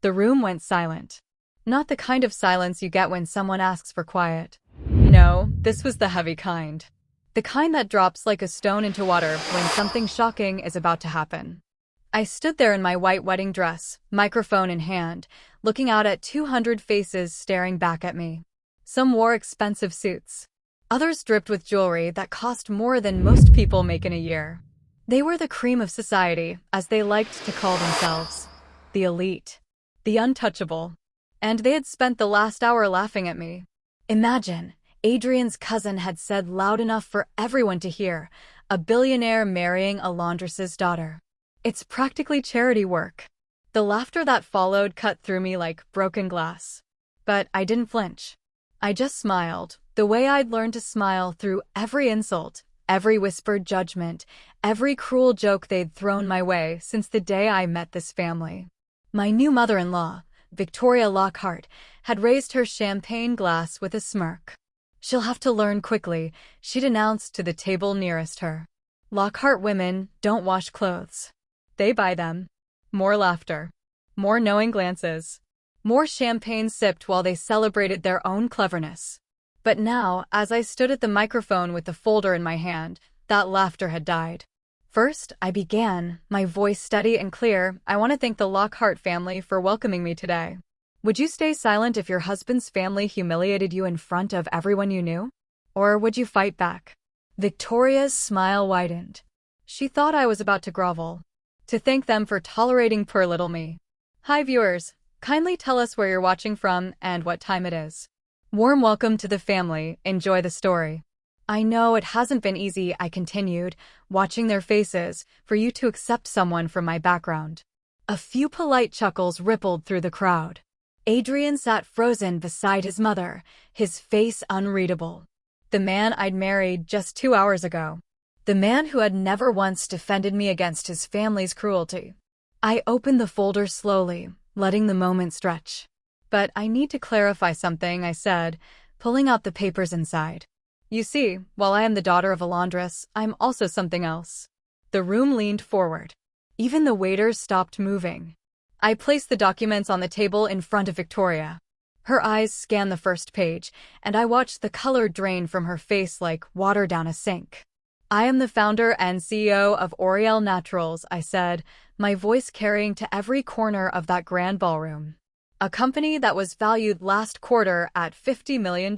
The room went silent. Not the kind of silence you get when someone asks for quiet. No, this was the heavy kind. The kind that drops like a stone into water when something shocking is about to happen. I stood there in my white wedding dress, microphone in hand, looking out at 200 faces staring back at me. Some wore expensive suits. Others dripped with jewelry that cost more than most people make in a year. They were the cream of society, as they liked to call themselves. The elite. The untouchable. And they had spent the last hour laughing at me. Imagine, Adrian's cousin had said loud enough for everyone to hear, a billionaire marrying a laundress's daughter. It's practically charity work. The laughter that followed cut through me like broken glass. But I didn't flinch. I just smiled, the way I'd learned to smile through every insult, every whispered judgment, every cruel joke they'd thrown my way since the day I met this family. My new mother-in-law, Victoria Lockhart, had raised her champagne glass with a smirk. She'll have to learn quickly, she'd announced to the table nearest her. Lockhart women don't wash clothes. They buy them. More laughter. More knowing glances. More champagne sipped while they celebrated their own cleverness. But now, as I stood at the microphone with the folder in my hand, that laughter had died. First, I began, my voice steady and clear. I want to thank the Lockhart family for welcoming me today. Would you stay silent if your husband's family humiliated you in front of everyone you knew? Or would you fight back? Victoria's smile widened. She thought I was about to grovel. To thank them for tolerating poor little me. Hi viewers, kindly tell us where you're watching from and what time it is. Warm welcome to the family, enjoy the story. I know it hasn't been easy, I continued, watching their faces, for you to accept someone from my background. A few polite chuckles rippled through the crowd. Adrian sat frozen beside his mother, his face unreadable. The man I'd married just 2 hours ago. The man who had never once defended me against his family's cruelty. I opened the folder slowly, letting the moment stretch. But I need to clarify something, I said, pulling out the papers inside. You see, while I am the daughter of a laundress, I'm also something else. The room leaned forward. Even the waiters stopped moving. I placed the documents on the table in front of Victoria. Her eyes scanned the first page, and I watched the color drain from her face like water down a sink. I am the founder and CEO of L'Oreal Naturals, I said, my voice carrying to every corner of that grand ballroom. A company that was valued last quarter at $50 million.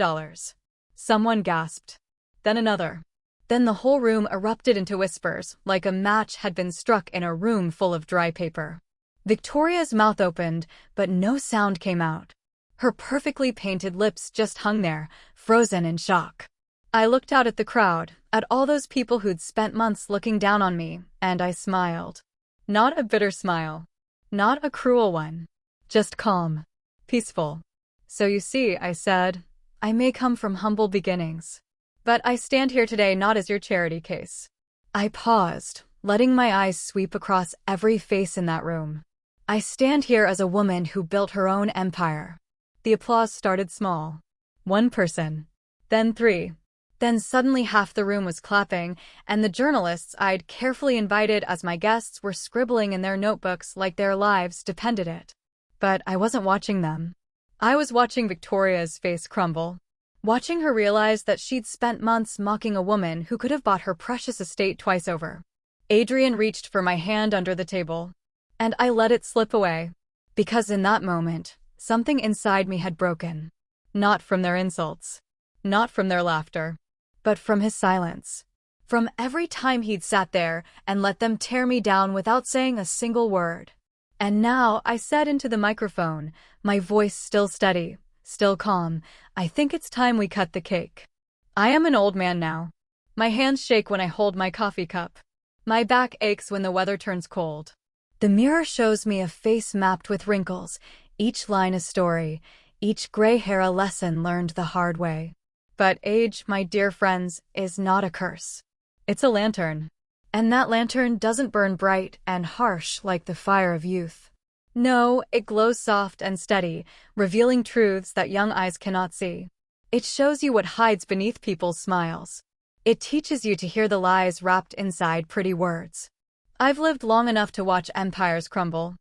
Someone gasped. Then another. Then the whole room erupted into whispers, like a match had been struck in a room full of dry paper. Victoria's mouth opened, but no sound came out. Her perfectly painted lips just hung there, frozen in shock. I looked out at the crowd, at all those people who'd spent months looking down on me, and I smiled. Not a bitter smile. Not a cruel one. Just calm. Peaceful. So you see, I said, I may come from humble beginnings. But I stand here today not as your charity case. I paused, letting my eyes sweep across every face in that room. I stand here as a woman who built her own empire. The applause started small. 1 person. Then 3. Then suddenly half the room was clapping, and the journalists I'd carefully invited as my guests were scribbling in their notebooks like their lives depended it. But I wasn't watching them. I was watching Victoria's face crumble. Watching her realize that she'd spent months mocking a woman who could have bought her precious estate twice over. Adrian reached for my hand under the table. And I let it slip away. Because in that moment, something inside me had broken. Not from their insults. Not from their laughter. But from his silence. From every time he'd sat there and let them tear me down without saying a single word. And now, I said into the microphone, my voice still steady, still calm, I think it's time we cut the cake. I am an old man now. My hands shake when I hold my coffee cup. My back aches when the weather turns cold. The mirror shows me a face mapped with wrinkles, each line a story, each gray hair a lesson learned the hard way. But age, my dear friends, is not a curse. It's a lantern. And that lantern doesn't burn bright and harsh like the fire of youth. No, it glows soft and steady, revealing truths that young eyes cannot see. It shows you what hides beneath people's smiles. It teaches you to hear the lies wrapped inside pretty words. I've lived long enough to watch empires crumble.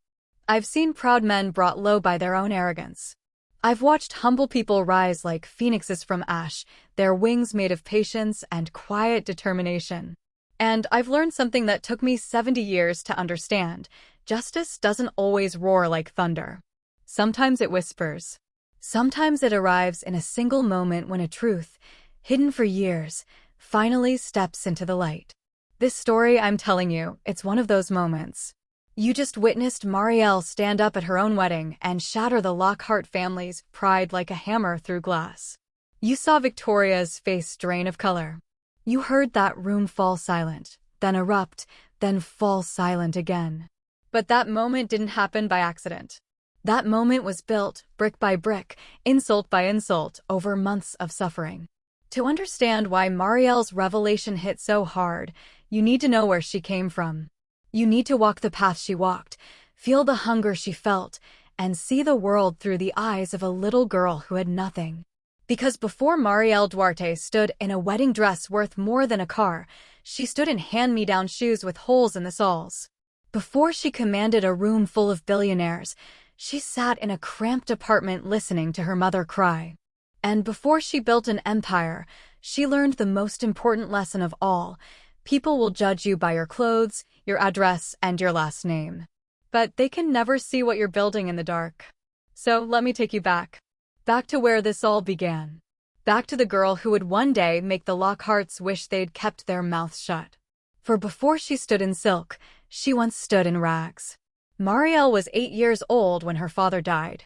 I've seen proud men brought low by their own arrogance. I've watched humble people rise like phoenixes from ash, their wings made of patience and quiet determination. And I've learned something that took me 70 years to understand. Justice doesn't always roar like thunder. Sometimes it whispers. Sometimes it arrives in a single moment when a truth, hidden for years, finally steps into the light. This story I'm telling you, it's one of those moments. You just witnessed Marielle stand up at her own wedding and shatter the Lockhart family's pride like a hammer through glass. You saw Victoria's face drain of color. You heard that room fall silent, then erupt, then fall silent again. But that moment didn't happen by accident. That moment was built, brick by brick, insult by insult, over months of suffering. To understand why Marielle's revelation hit so hard, you need to know where she came from. You need to walk the path she walked, feel the hunger she felt, and see the world through the eyes of a little girl who had nothing. Because before Marielle Duarte stood in a wedding dress worth more than a car, she stood in hand-me-down shoes with holes in the soles. Before she commanded a room full of billionaires, she sat in a cramped apartment listening to her mother cry. And before she built an empire, she learned the most important lesson of all. People will judge you by your clothes, your address, and your last name. But they can never see what you're building in the dark. So let me take you back. Back to where this all began. Back to the girl who would one day make the Lockharts wish they'd kept their mouths shut. For before she stood in silk, she once stood in rags. Marielle was 8 years old when her father died.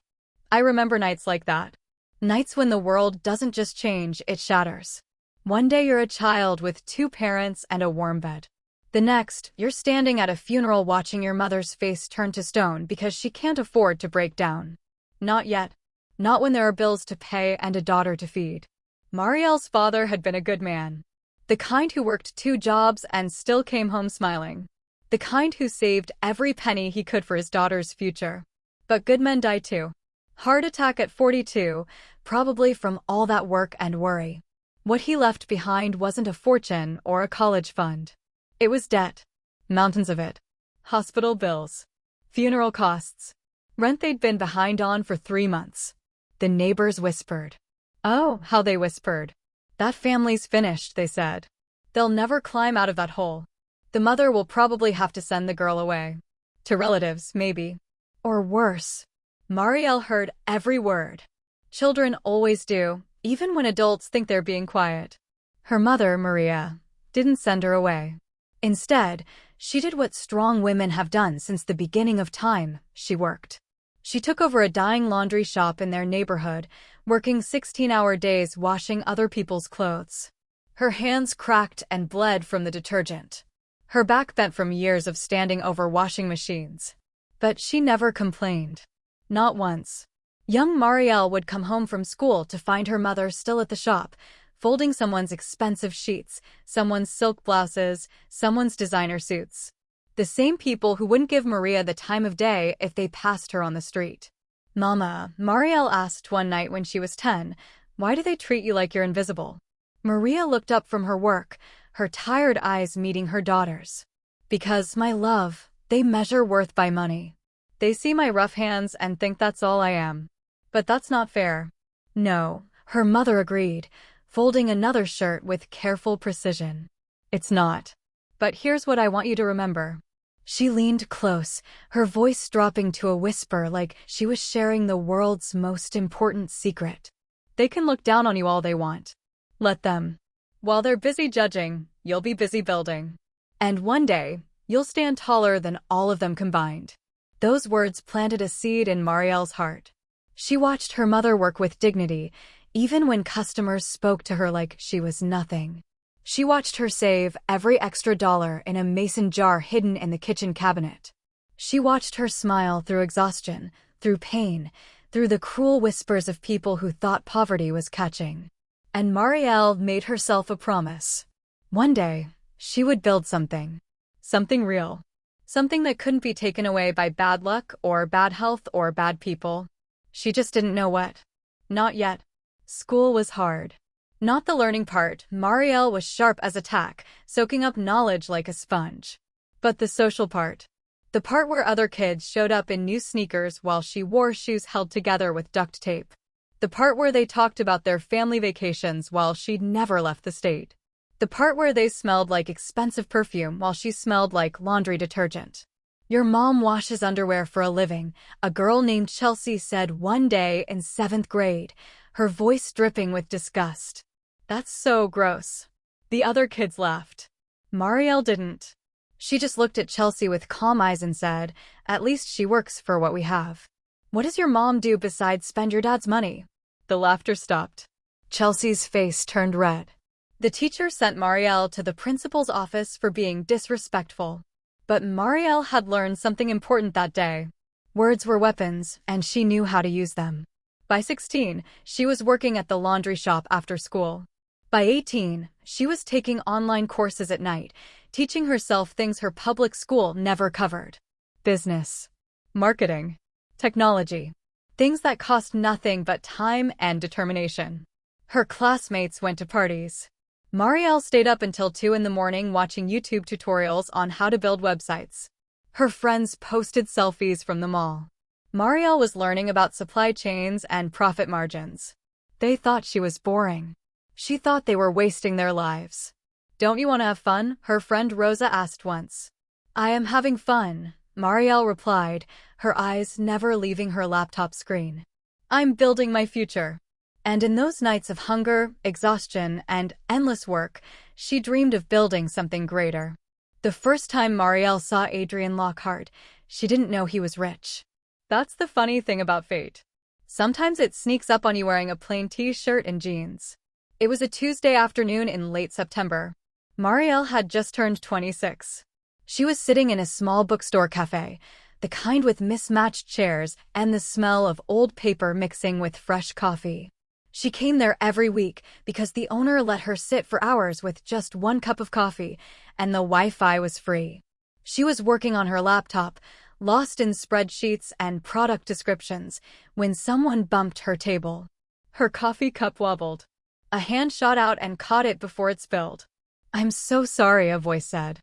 I remember nights like that. Nights when the world doesn't just change, it shatters. One day you're a child with 2 parents and a warm bed. The next, you're standing at a funeral watching your mother's face turn to stone because she can't afford to break down. Not yet. Not when there are bills to pay and a daughter to feed. Marielle's father had been a good man. The kind who worked 2 jobs and still came home smiling. The kind who saved every penny he could for his daughter's future. But good men die too. Heart attack at 42, probably from all that work and worry. What he left behind wasn't a fortune or a college fund. It was debt. Mountains of it. Hospital bills. Funeral costs. Rent they'd been behind on for 3 months. The neighbors whispered. Oh, how they whispered. That family's finished, they said. They'll never climb out of that hole. The mother will probably have to send the girl away. To relatives, maybe. Or worse. Marielle heard every word. Children always do, even when adults think they're being quiet. Her mother, Maria, didn't send her away. Instead, she did what strong women have done since the beginning of time. She worked. She took over a dying laundry shop in their neighborhood, working 16-hour days washing other people's clothes. Her hands cracked and bled from the detergent. Her back bent from years of standing over washing machines. But she never complained. Not once. Young Marielle would come home from school to find her mother still at the shop, folding someone's expensive sheets, someone's silk blouses, someone's designer suits. The same people who wouldn't give Maria the time of day if they passed her on the street. Mama, Marielle asked one night when she was 10, why do they treat you like you're invisible? Maria looked up from her work, her tired eyes meeting her daughter's. Because, my love, they measure worth by money. They see my rough hands and think that's all I am. But that's not fair. No, her mother agreed, folding another shirt with careful precision. It's not. But here's what I want you to remember. She leaned close, her voice dropping to a whisper like she was sharing the world's most important secret. They can look down on you all they want. Let them. While they're busy judging, you'll be busy building. And one day, you'll stand taller than all of them combined. Those words planted a seed in Marielle's heart. She watched her mother work with dignity, even when customers spoke to her like she was nothing. She watched her save every extra dollar in a mason jar hidden in the kitchen cabinet. She watched her smile through exhaustion, through pain, through the cruel whispers of people who thought poverty was catching. And Marielle made herself a promise. One day, she would build something. Something real. Something that couldn't be taken away by bad luck or bad health or bad people. She just didn't know what. Not yet. School was hard. Not the learning part. Marielle was sharp as a tack, soaking up knowledge like a sponge. But the social part. The part where other kids showed up in new sneakers while she wore shoes held together with duct tape. The part where they talked about their family vacations while she'd never left the state. The part where they smelled like expensive perfume while she smelled like laundry detergent. "Your mom washes underwear for a living," a girl named Chelsea said one day in 7th grade, her voice dripping with disgust. "That's so gross." The other kids laughed. Marielle didn't. She just looked at Chelsea with calm eyes and said, "At least she works for what we have." "What does your mom do besides spend your dad's money?" The laughter stopped. Chelsea's face turned red. The teacher sent Marielle to the principal's office for being disrespectful. But Marielle had learned something important that day. Words were weapons, and she knew how to use them. By 16, she was working at the laundry shop after school. By 18, she was taking online courses at night, teaching herself things her public school never covered. Business, marketing, technology. Things that cost nothing but time and determination. Her classmates went to parties. Marielle stayed up until 2 in the morning watching YouTube tutorials on how to build websites. Her friends posted selfies from the mall. Marielle was learning about supply chains and profit margins. They thought she was boring. She thought they were wasting their lives. "Don't you want to have fun?" her friend Rosa asked once. "I am having fun," Marielle replied, her eyes never leaving her laptop screen. "I'm building my future." And in those nights of hunger, exhaustion, and endless work, she dreamed of building something greater. The first time Marielle saw Adrian Lockhart, she didn't know he was rich. That's the funny thing about fate. Sometimes it sneaks up on you wearing a plain t-shirt and jeans. It was a Tuesday afternoon in late September. Marielle had just turned 26. She was sitting in a small bookstore cafe, the kind with mismatched chairs and the smell of old paper mixing with fresh coffee. She came there every week because the owner let her sit for hours with just 1 cup of coffee, and the Wi-Fi was free. She was working on her laptop, lost in spreadsheets and product descriptions, when someone bumped her table. Her coffee cup wobbled. A hand shot out and caught it before it spilled. "I'm so sorry," a voice said.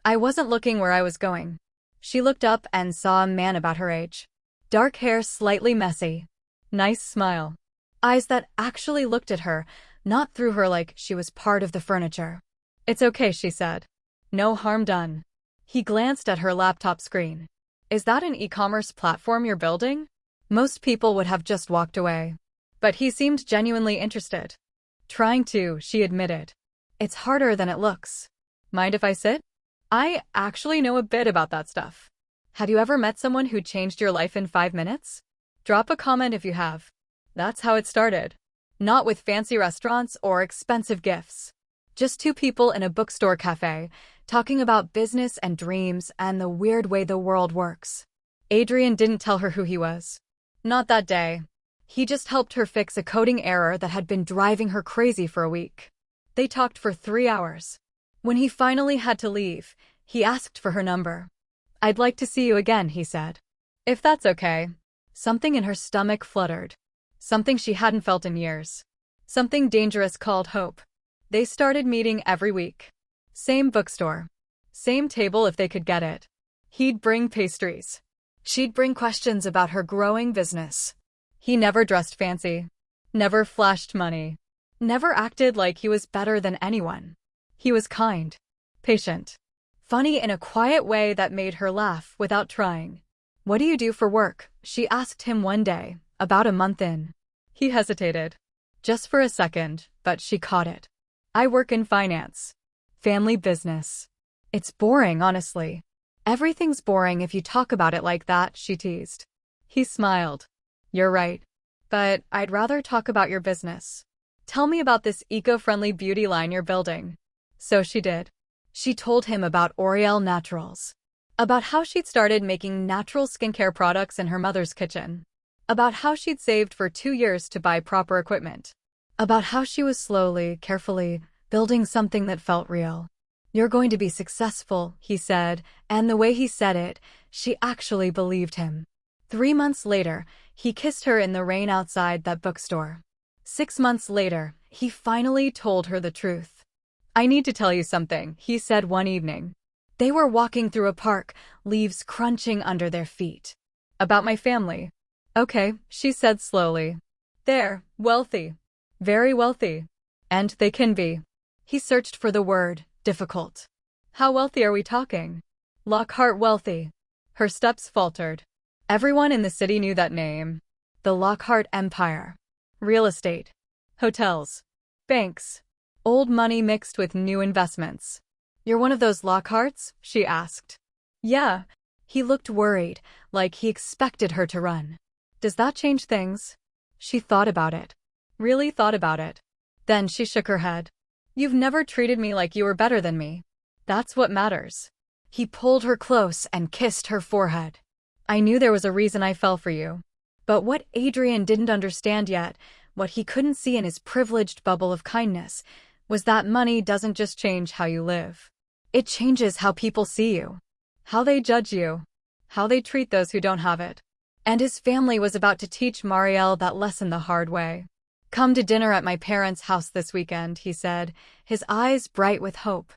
"I wasn't looking where I was going." She looked up and saw a man about her age. Dark hair slightly messy. Nice smile. Eyes that actually looked at her, not through her like she was part of the furniture. "It's okay," she said. "No harm done." He glanced at her laptop screen. "Is that an e-commerce platform you're building?" Most people would have just walked away. But he seemed genuinely interested. "Trying to," she admitted. "It's harder than it looks." "Mind if I sit?" "I actually know a bit about that stuff." "Have you ever met someone who changed your life in 5 minutes? Drop a comment if you have. That's how it started. Not with fancy restaurants or expensive gifts. Just 2 people in a bookstore cafe, talking about business and dreams and the weird way the world works. Adrian didn't tell her who he was. Not that day. He just helped her fix a coding error that had been driving her crazy for a week. They talked for 3 hours. When he finally had to leave, he asked for her number. "I'd like to see you again," he said. "If that's okay." Something in her stomach fluttered. Something she hadn't felt in years. Something dangerous called hope. They started meeting every week. Same bookstore. Same table if they could get it. He'd bring pastries. She'd bring questions about her growing business. He never dressed fancy. Never flashed money. Never acted like he was better than anyone. He was kind. Patient. Funny in a quiet way that made her laugh without trying. "What do you do for work?" she asked him one day, about a month in. He hesitated. Just for a second, but she caught it. "I work in finance. Family business." "It's boring, honestly." "Everything's boring if you talk about it like that," she teased. He smiled. "You're right. But I'd rather talk about your business. Tell me about this eco-friendly beauty line you're building." So she did. She told him about L'Oreal Naturals. About how she'd started making natural skincare products in her mother's kitchen. About how she'd saved for 2 years to buy proper equipment. About how she was slowly, carefully, building something that felt real. "You're going to be successful," he said, and the way he said it, she actually believed him. 3 months later, he kissed her in the rain outside that bookstore. 6 months later, he finally told her the truth. "I need to tell you something," he said one evening. They were walking through a park, leaves crunching under their feet. About my family. Okay, she said slowly. They're wealthy. Very wealthy. And they can be. He searched for the word, difficult. How wealthy are we talking? Lockhart wealthy. Her steps faltered. Everyone in the city knew that name. The Lockhart Empire. Real estate. Hotels. Banks. Old money mixed with new investments. You're one of those Lockharts? She asked. Yeah. He looked worried, like he expected her to run. Does that change things? She thought about it. Really thought about it. Then she shook her head. You've never treated me like you were better than me. That's what matters. He pulled her close and kissed her forehead. I knew there was a reason I fell for you. But what Adrian didn't understand yet, what he couldn't see in his privileged bubble of kindness, was that money doesn't just change how you live. It changes how people see you. How they judge you. How they treat those who don't have it. And his family was about to teach Marielle that lesson the hard way. Come to dinner at my parents' house this weekend, he said, his eyes bright with hope.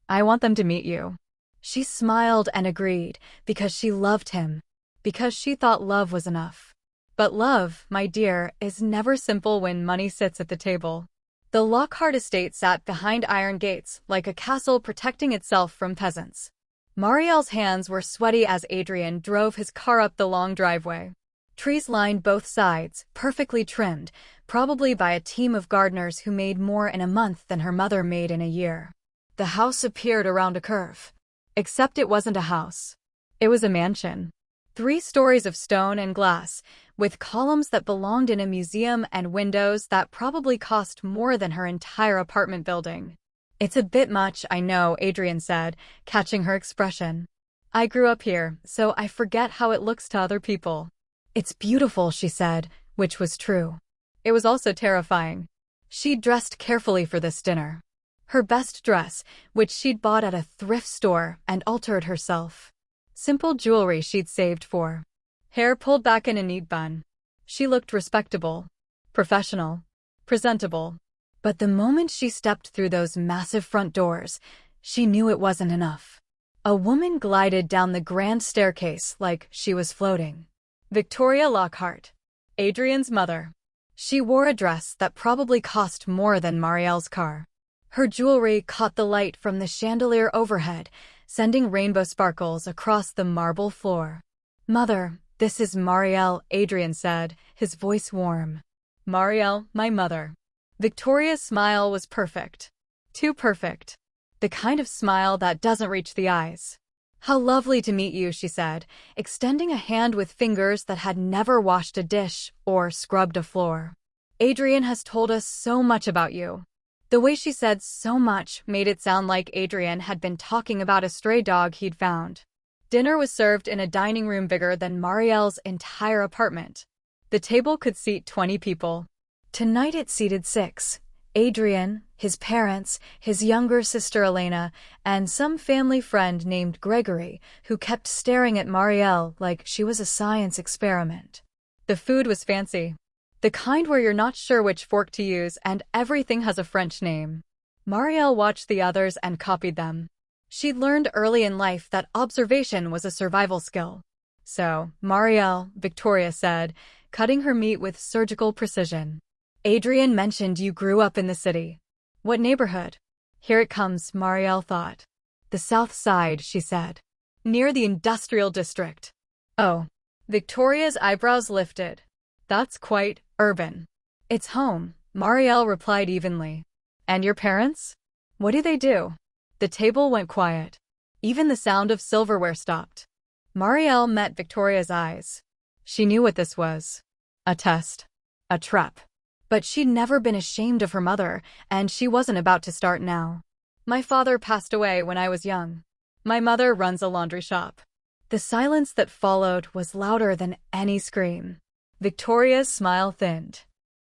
I want them to meet you. She smiled and agreed, because she loved him. Because she thought love was enough. But love, my dear, is never simple when money sits at the table. The Lockhart estate sat behind iron gates, like a castle protecting itself from peasants. Marielle's hands were sweaty as Adrian drove his car up the long driveway. Trees lined both sides, perfectly trimmed, probably by a team of gardeners who made more in a month than her mother made in a year. The house appeared around a curve. Except it wasn't a house. It was a mansion. 3 stories of stone and glass, with columns that belonged in a museum and windows that probably cost more than her entire apartment building. It's a bit much, I know, Adrian said, catching her expression. I grew up here, so I forget how it looks to other people. It's beautiful, she said, which was true. It was also terrifying. She'd dressed carefully for this dinner. Her best dress, which she'd bought at a thrift store and altered herself. Simple jewelry she'd saved for. Hair pulled back in a neat bun. She looked respectable, professional, presentable. But the moment she stepped through those massive front doors, she knew it wasn't enough. A woman glided down the grand staircase like she was floating. Victoria Lockhart, Adrian's mother. She wore a dress that probably cost more than Marielle's car. Her jewelry caught the light from the chandelier overhead, sending rainbow sparkles across the marble floor. Mother, this is Marielle, Adrian said, his voice warm. Marielle, my mother. Victoria's smile was perfect. Too perfect. The kind of smile that doesn't reach the eyes. How lovely to meet you, she said, extending a hand with fingers that had never washed a dish or scrubbed a floor. Adrian has told us so much about you. The way she said so much made it sound like Adrian had been talking about a stray dog he'd found. Dinner was served in a dining room bigger than Marielle's entire apartment. The table could seat 20 people. Tonight it seated 6. Adrian, his parents, his younger sister Elena, and some family friend named Gregory, who kept staring at Marielle like she was a science experiment. The food was fancy. The kind where you're not sure which fork to use and everything has a French name. Marielle watched the others and copied them. She'd learned early in life that observation was a survival skill. So, Marielle, Victoria said, cutting her meat with surgical precision. Adrian mentioned you grew up in the city. What neighborhood? Here it comes, Marielle thought. The South Side, she said. Near the industrial district. Oh. Victoria's eyebrows lifted. That's quite urban. It's home, Marielle replied evenly. And your parents? What do they do? The table went quiet. Even the sound of silverware stopped. Marielle met Victoria's eyes. She knew what this was. A test. A trap. But she'd never been ashamed of her mother, and she wasn't about to start now. My father passed away when I was young. My mother runs a laundry shop. The silence that followed was louder than any scream. Victoria's smile thinned.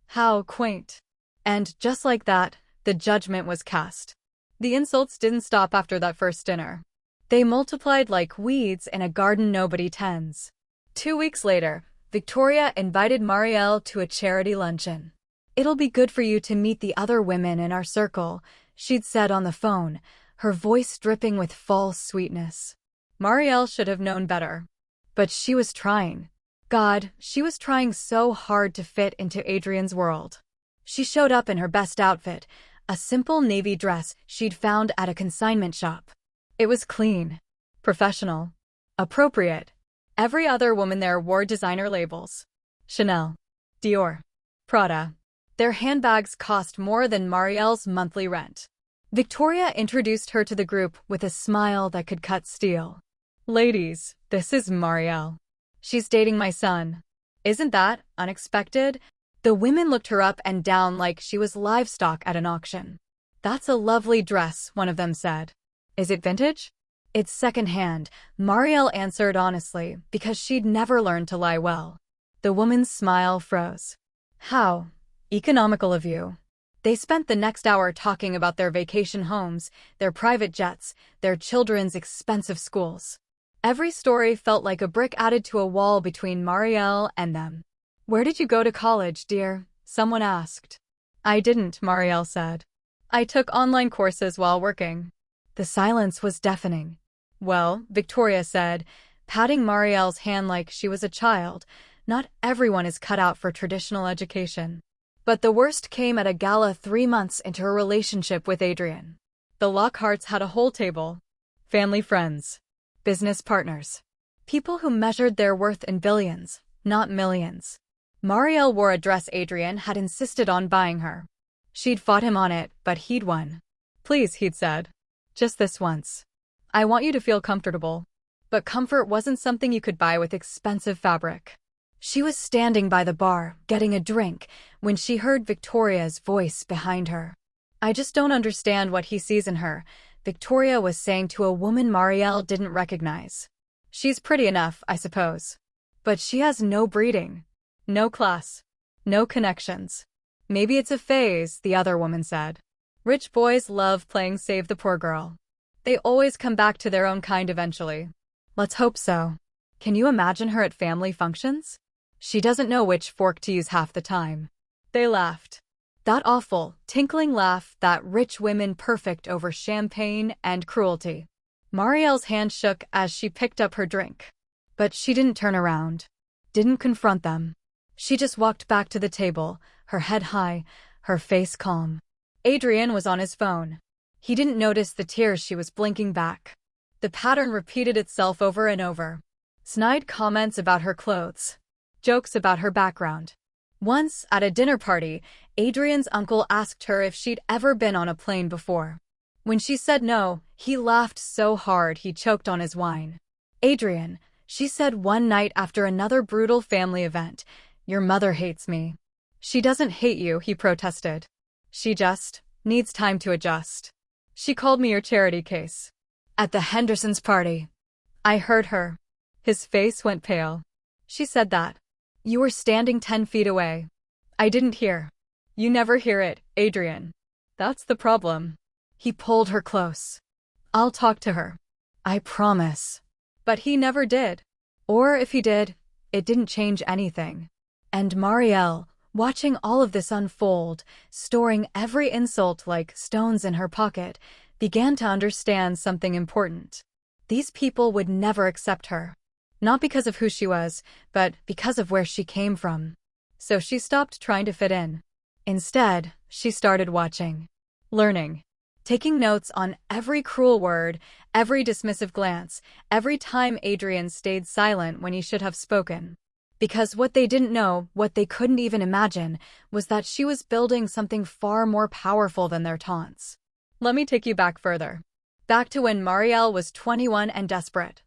How quaint. And just like that, the judgment was cast. The insults didn't stop after that first dinner. They multiplied like weeds in a garden nobody tends. 2 weeks later, Victoria invited Marielle to a charity luncheon. It'll be good for you to meet the other women in our circle, she'd said on the phone, her voice dripping with false sweetness. Marielle should have known better. But she was trying. God, she was trying so hard to fit into Adrian's world. She showed up in her best outfit, a simple navy dress she'd found at a consignment shop. It was clean, professional, appropriate. Every other woman there wore designer labels. Chanel, Dior, Prada. Their handbags cost more than Marielle's monthly rent. Victoria introduced her to the group with a smile that could cut steel. Ladies, this is Marielle. She's dating my son. Isn't that unexpected? The women looked her up and down like she was livestock at an auction. That's a lovely dress, one of them said. Is it vintage? It's secondhand, Marielle answered honestly, because she'd never learned to lie well. The woman's smile froze. How economical of you. They spent the next hour talking about their vacation homes, their private jets, their children's expensive schools. Every story felt like a brick added to a wall between Marielle and them. Where did you go to college, dear? Someone asked. I didn't, Marielle said. I took online courses while working. The silence was deafening. Well, Victoria said, patting Marielle's hand like she was a child, not everyone is cut out for traditional education. But the worst came at a gala 3 months into her relationship with Adrian. The Lockharts had a whole table. Family friends. Business partners. People who measured their worth in billions, not millions. Marielle wore a dress Adrian had insisted on buying her. She'd fought him on it, but he'd won. Please, he'd said. Just this once. I want you to feel comfortable. But comfort wasn't something you could buy with expensive fabric. She was standing by the bar, getting a drink, when she heard Victoria's voice behind her. I just don't understand what he sees in her, Victoria was saying to a woman Marielle didn't recognize. She's pretty enough, I suppose. But she has no breeding. No class. No connections. Maybe it's a phase, the other woman said. Rich boys love playing save the poor girl. They always come back to their own kind eventually. Let's hope so. Can you imagine her at family functions? She doesn't know which fork to use half the time. They laughed. That awful, tinkling laugh that rich women perfect over champagne and cruelty. Marielle's hand shook as she picked up her drink. But she didn't turn around. Didn't confront them. She just walked back to the table, her head high, her face calm. Adrian was on his phone. He didn't notice the tears she was blinking back. The pattern repeated itself over and over. Snide comments about her clothes. Jokes about her background. Once, at a dinner party, Adrian's uncle asked her if she'd ever been on a plane before. When she said no, he laughed so hard he choked on his wine. Adrian, she said one night after another brutal family event, your mother hates me. She doesn't hate you, he protested. She just needs time to adjust. She called me your charity case. At the Hendersons' party. I heard her. His face went pale. She said that. You were standing 10 feet away. I didn't hear. You never hear it, Adrian. That's the problem. He pulled her close. I'll talk to her. I promise. But he never did. Or if he did, it didn't change anything. And Marielle, watching all of this unfold, storing every insult like stones in her pocket, began to understand something important. These people would never accept her. Not because of who she was, but because of where she came from. So she stopped trying to fit in. Instead, she started watching. Learning. Taking notes on every cruel word, every dismissive glance, every time Adrian stayed silent when he should have spoken. Because what they didn't know, what they couldn't even imagine, was that she was building something far more powerful than their taunts. Let me take you back further. Back to when Marielle was 21 and desperate.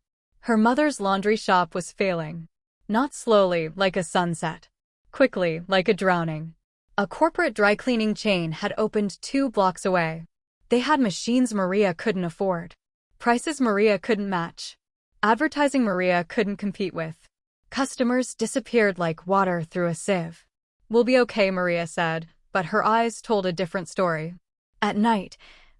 Her mother's laundry shop was failing. Not slowly, like a sunset. Quickly, like a drowning. A corporate dry cleaning chain had opened 2 blocks away. They had machines Maria couldn't afford. Prices Maria couldn't match. Advertising Maria couldn't compete with. Customers disappeared like water through a sieve. We'll be okay, Maria said, but her eyes told a different story. At night,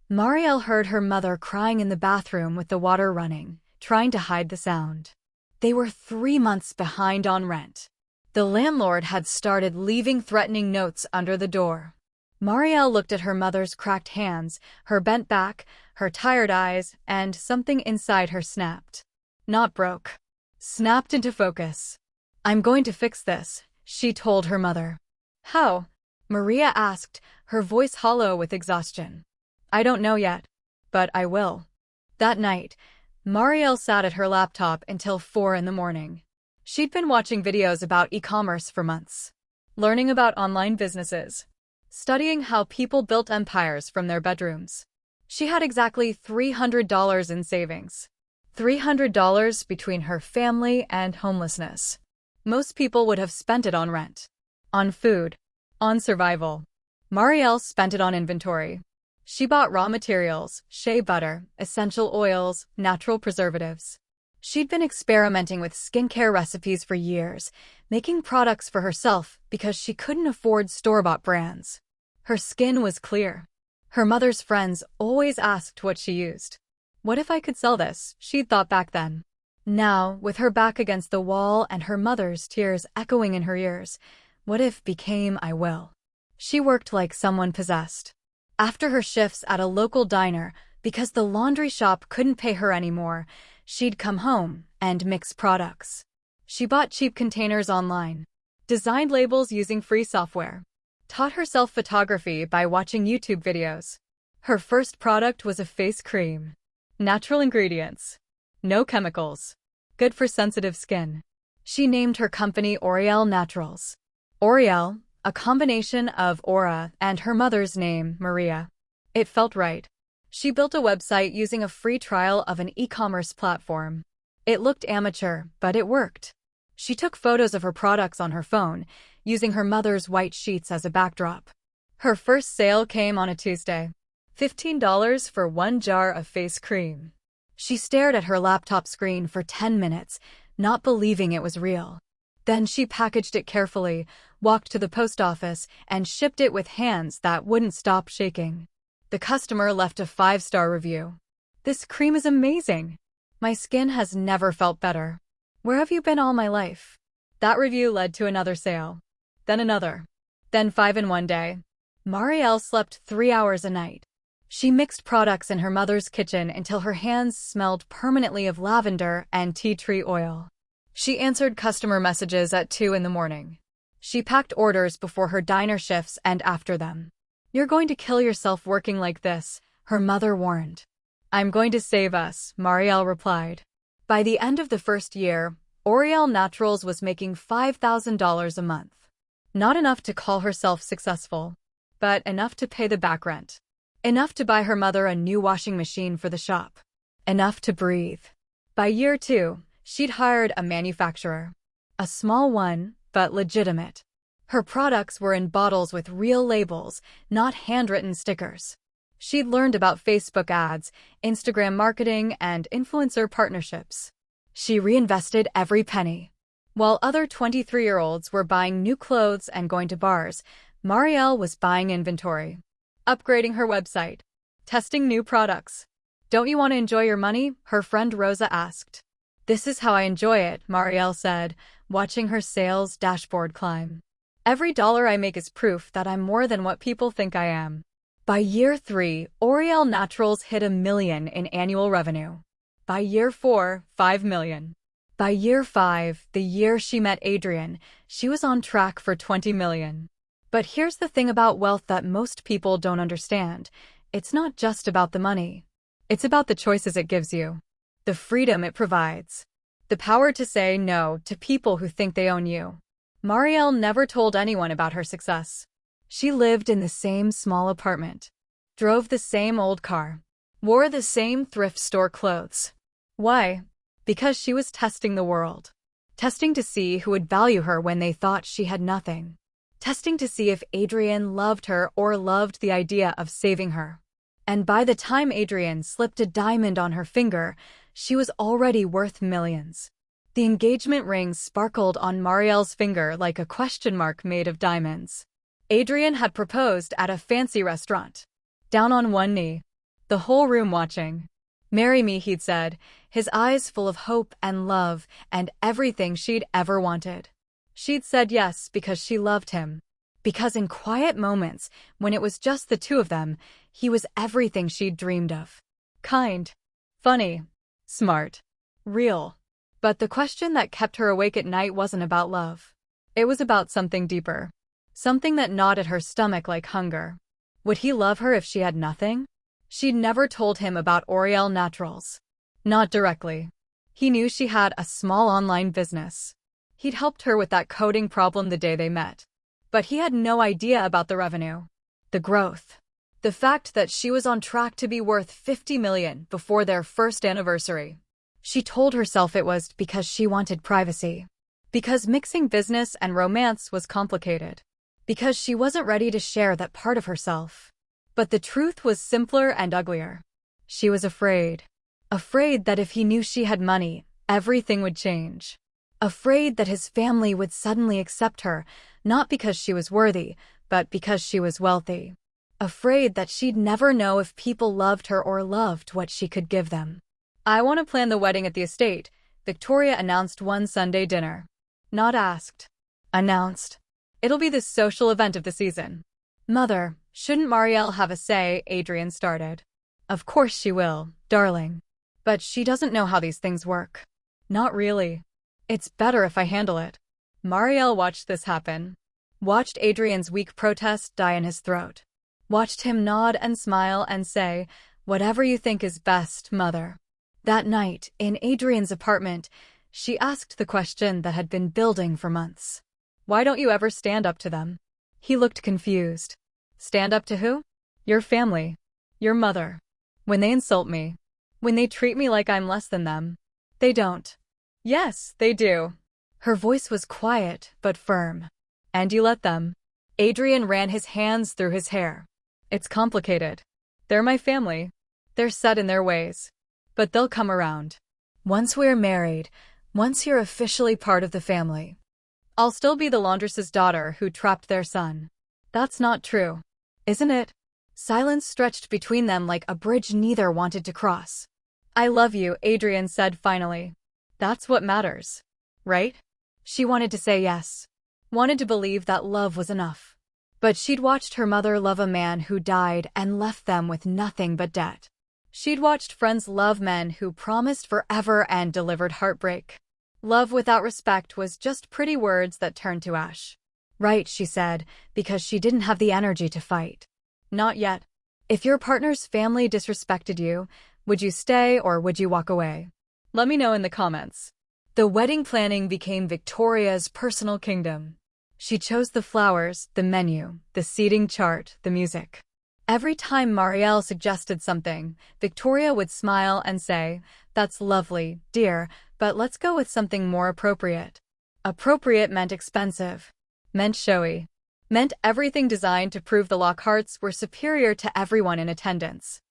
Marielle heard her mother crying in the bathroom with the water running, trying to hide the sound. They were 3 months behind on rent. The landlord had started leaving threatening notes under the door. Marielle looked at her mother's cracked hands, her bent back, her tired eyes, and something inside her snapped. Not broke. Snapped into focus. "I'm going to fix this," she told her mother. "How?" Maria asked, her voice hollow with exhaustion. "I don't know yet, but I will." That night, Marielle sat at her laptop until 4 in the morning. She'd been watching videos about e-commerce for months, learning about online businesses, studying how people built empires from their bedrooms. She had exactly $300 in savings. $300 between her family and homelessness. Most people would have spent it on rent, on food, on survival. Marielle spent it on inventory. She bought raw materials, shea butter, essential oils, natural preservatives. She'd been experimenting with skincare recipes for years, making products for herself because she couldn't afford store-bought brands. Her skin was clear. Her mother's friends always asked what she used. What if I could sell this, she'd thought back then. Now, with her back against the wall and her mother's tears echoing in her ears, what if became I will. She worked like someone possessed. After her shifts at a local diner, because the laundry shop couldn't pay her anymore, she'd come home and mix products. She bought cheap containers online, designed labels using free software, taught herself photography by watching YouTube videos. Her first product was a face cream. Natural ingredients. No chemicals. Good for sensitive skin. She named her company Oriel Naturals. Oriel, a combination of Aura and her mother's name, Maria. It felt right. She built a website using a free trial of an e-commerce platform. It looked amateur, but it worked. She took photos of her products on her phone, using her mother's white sheets as a backdrop. Her first sale came on a Tuesday. $15 for 1 jar of face cream. She stared at her laptop screen for 10 minutes, not believing it was real. Then she packaged it carefully, walked to the post office, and shipped it with hands that wouldn't stop shaking. The customer left a 5-star review. "This cream is amazing. My skin has never felt better. Where have you been all my life?" That review led to another sale. Then another. Then 5 in one day. Marielle slept 3 hours a night. She mixed products in her mother's kitchen until her hands smelled permanently of lavender and tea tree oil. She answered customer messages at 2 in the morning. She packed orders before her diner shifts and after them. "You're going to kill yourself working like this," her mother warned. "I'm going to save us," Marielle replied. By the end of the first year, Oriel Naturals was making $5,000 a month. Not enough to call herself successful, but enough to pay the back rent. Enough to buy her mother a new washing machine for the shop. Enough to breathe. By year 2, she'd hired a manufacturer. A small one, but legitimate. Her products were in bottles with real labels, not handwritten stickers. She'd learned about Facebook ads, Instagram marketing, and influencer partnerships. She reinvested every penny. While other 23-year-olds were buying new clothes and going to bars, Marielle was buying inventory. Upgrading her website. Testing new products. "Don't you want to enjoy your money?" her friend Rosa asked. "This is how I enjoy it," Marielle said, watching her sales dashboard climb. "Every dollar I make is proof that I'm more than what people think I am." By year 3, Oriel Naturals hit $1 million in annual revenue. By year 4, $5 million. By year 5, the year she met Adrian, she was on track for $20 million. But here's the thing about wealth that most people don't understand. It's not just about the money. It's about the choices it gives you. The freedom it provides. The power to say no to people who think they own you. Marielle never told anyone about her success. She lived in the same small apartment, drove the same old car, wore the same thrift store clothes. Why? Because she was testing the world. Testing to see who would value her when they thought she had nothing. Testing to see if Adrian loved her or loved the idea of saving her. And by the time Adrian slipped a diamond on her finger, she was already worth millions. The engagement ring sparkled on Marielle's finger like a question mark made of diamonds. Adrian had proposed at a fancy restaurant. Down on one knee. The whole room watching. "Marry me," he'd said, his eyes full of hope and love and everything she'd ever wanted. She'd said yes because she loved him. Because in quiet moments, when it was just the two of them, he was everything she'd dreamed of. Kind. Funny. Smart. Real. But the question that kept her awake at night wasn't about love. It was about something deeper. Something that gnawed at her stomach like hunger. Would he love her if she had nothing? She'd never told him about Oriel Naturals. Not directly. He knew she had a small online business. He'd helped her with that coding problem the day they met. But he had no idea about the revenue. The growth. The fact that she was on track to be worth $50 million before their first anniversary. She told herself it was because she wanted privacy. Because mixing business and romance was complicated. Because she wasn't ready to share that part of herself. But the truth was simpler and uglier. She was afraid. Afraid that if he knew she had money, everything would change. Afraid that his family would suddenly accept her, not because she was worthy, but because she was wealthy. Afraid that she'd never know if people loved her or loved what she could give them. "I want to plan the wedding at the estate," Victoria announced one Sunday dinner. Not asked. Announced. "It'll be the social event of the season." "Mother, shouldn't Marielle have a say?" Adrian started. "Of course she will, darling. But she doesn't know how these things work." "Not really. It's better if I handle it." Marielle watched this happen. Watched Adrian's weak protest die in his throat. Watched him nod and smile and say, "Whatever you think is best, Mother." That night, in Adrian's apartment, she asked the question that had been building for months. "Why don't you ever stand up to them?" He looked confused. "Stand up to who?" "Your family. Your mother. When they insult me. When they treat me like I'm less than them." "They don't." "Yes, they do." Her voice was quiet but firm. "And you let them." Adrian ran his hands through his hair. "It's complicated. They're my family. They're set in their ways. But they'll come around. Once we're married, once you're officially part of the family, I'll still be the laundress's daughter who trapped their son." "That's not true. Isn't it?" Silence stretched between them like a bridge neither wanted to cross. "I love you," Adrian said finally. "That's what matters. Right?" She wanted to say yes. Wanted to believe that love was enough. But she'd watched her mother love a man who died and left them with nothing but debt. She'd watched friends love men who promised forever and delivered heartbreak. Love without respect was just pretty words that turned to ash. "Right," she said, because she didn't have the energy to fight. "Not yet. If your partner's family disrespected you, would you stay or would you walk away? Let me know in the comments." The wedding planning became Victoria's personal kingdom. She chose the flowers, the menu, the seating chart, the music. Every time Marielle suggested something, Victoria would smile and say, "That's lovely, dear, but let's go with something more appropriate." Appropriate meant expensive. Meant showy. Meant everything designed to prove the Lockharts were superior to everyone in attendance.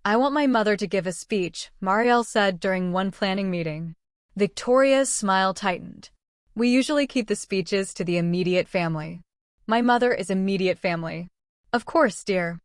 "I want my mother to give a speech," Marielle said during one planning meeting. Victoria's smile tightened. "We usually keep the speeches to the immediate family." "My mother is immediate family." "Of course, dear.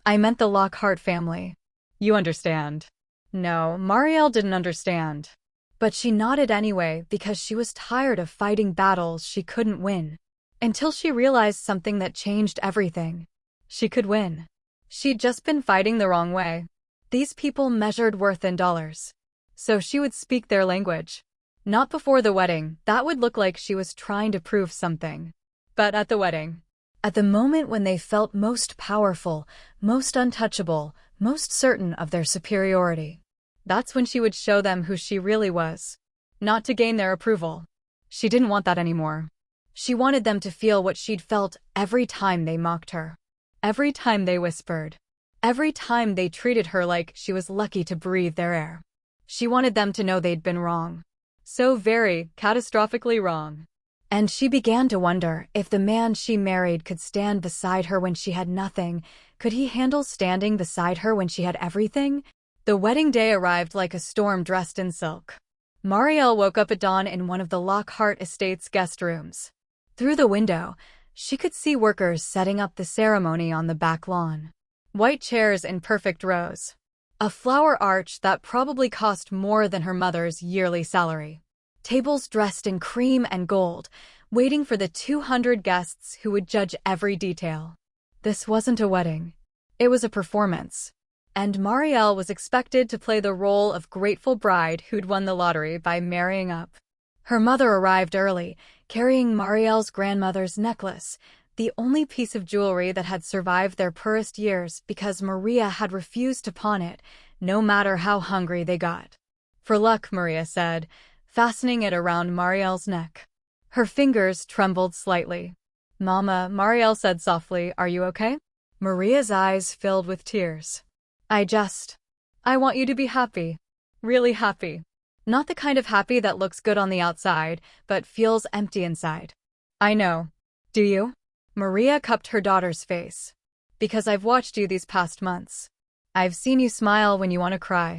I meant the Lockhart family." "You understand." No, Marielle didn't understand. But she nodded anyway because she was tired of fighting battles she couldn't win. Until she realized something that changed everything. She could win. She'd just been fighting the wrong way. These people measured worth in dollars. So she would speak their language. Not before the wedding, that would look like she was trying to prove something. But at the wedding. At the moment when they felt most powerful, most untouchable, most certain of their superiority. That's when she would show them who she really was. Not to gain their approval. She didn't want that anymore. She wanted them to feel what she'd felt every time they mocked her. Every time they whispered. Every time they treated her like she was lucky to breathe their air. She wanted them to know they'd been wrong. So very, catastrophically wrong. And she began to wonder if the man she married could stand beside her when she had nothing. Could he handle standing beside her when she had everything? The wedding day arrived like a storm dressed in silk. Marielle woke up at dawn in one of the Lockhart Estate's guest rooms. Through the window, she could see workers setting up the ceremony on the back lawn. White chairs in perfect rows. A flower arch that probably cost more than her mother's yearly salary. Tables dressed in cream and gold, waiting for the 200 guests who would judge every detail. This wasn't a wedding. It was a performance. and Marielle was expected to play the role of grateful bride who'd won the lottery by marrying up. Her mother arrived early, carrying Marielle's grandmother's necklace, the only piece of jewelry that had survived their poorest years because Maria had refused to pawn it, no matter how hungry they got. "For luck," Maria said, fastening it around Marielle's neck. Her fingers trembled slightly. "Mama," Marielle said softly, "are you okay?" Maria's eyes filled with tears. I want you to be happy. Really happy. Not the kind of happy that looks good on the outside, but feels empty inside." "I know. Do you?" Maria cupped her daughter's face. "Because I've watched you these past months. I've seen you smile when you want to cry.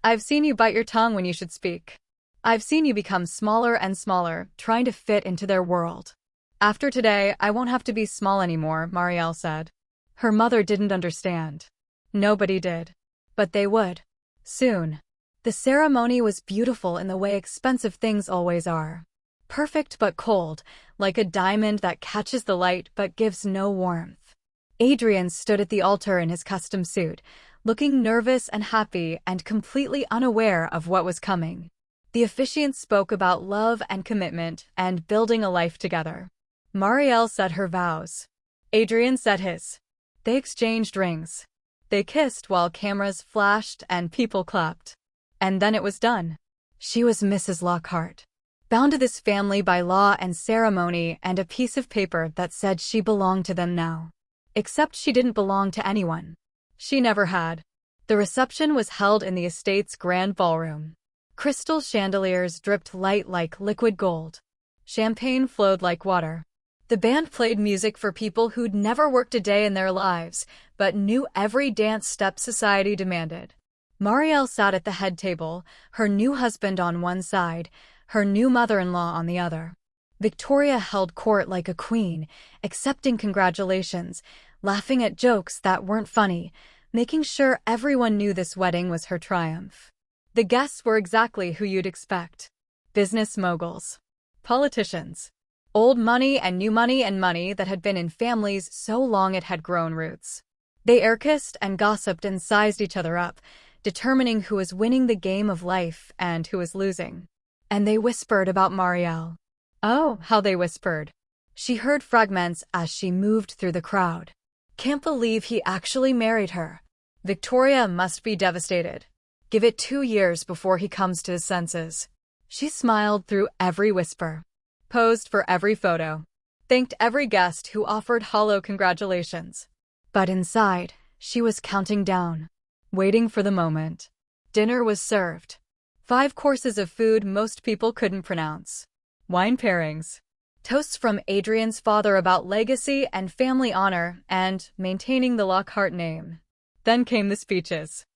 I've seen you bite your tongue when you should speak. I've seen you become smaller and smaller, trying to fit into their world. After today, I won't have to be small anymore," Marielle said. Her mother didn't understand. Nobody did. But they would. Soon. The ceremony was beautiful in the way expensive things always are. Perfect but cold, like a diamond that catches the light but gives no warmth. Adrian stood at the altar in his custom suit, looking nervous and happy and completely unaware of what was coming. The officiant spoke about love and commitment and building a life together. Marielle said her vows. Adrian said his. They exchanged rings. They kissed while cameras flashed and people clapped. And then it was done. She was Mrs. Lockhart, bound to this family by law and ceremony and a piece of paper that said she belonged to them now. Except she didn't belong to anyone. She never had. The reception was held in the estate's grand ballroom. Crystal chandeliers dripped light like liquid gold. Champagne flowed like water. The band played music for people who'd never worked a day in their lives, but knew every dance step society demanded. Marielle sat at the head table, her new husband on one side, her new mother-in-law on the other. Victoria held court like a queen, accepting congratulations, laughing at jokes that weren't funny, making sure everyone knew this wedding was her triumph. The guests were exactly who you'd expect. Business moguls. Politicians. Old money and new money and money that had been in families so long it had grown roots. They air-kissed and gossiped and sized each other up, determining who was winning the game of life and who was losing. And they whispered about Marielle. Oh, how they whispered. She heard fragments as she moved through the crowd. Can't believe he actually married her. Victoria must be devastated. Give it 2 years before he comes to his senses. She smiled through every whisper. Posed for every photo. Thanked every guest who offered hollow congratulations. But inside, she was counting down. Waiting for the moment. Dinner was served. 5 courses of food most people couldn't pronounce. Wine pairings. Toasts from Adrian's father about legacy and family honor and maintaining the Lockhart name. Then came the speeches.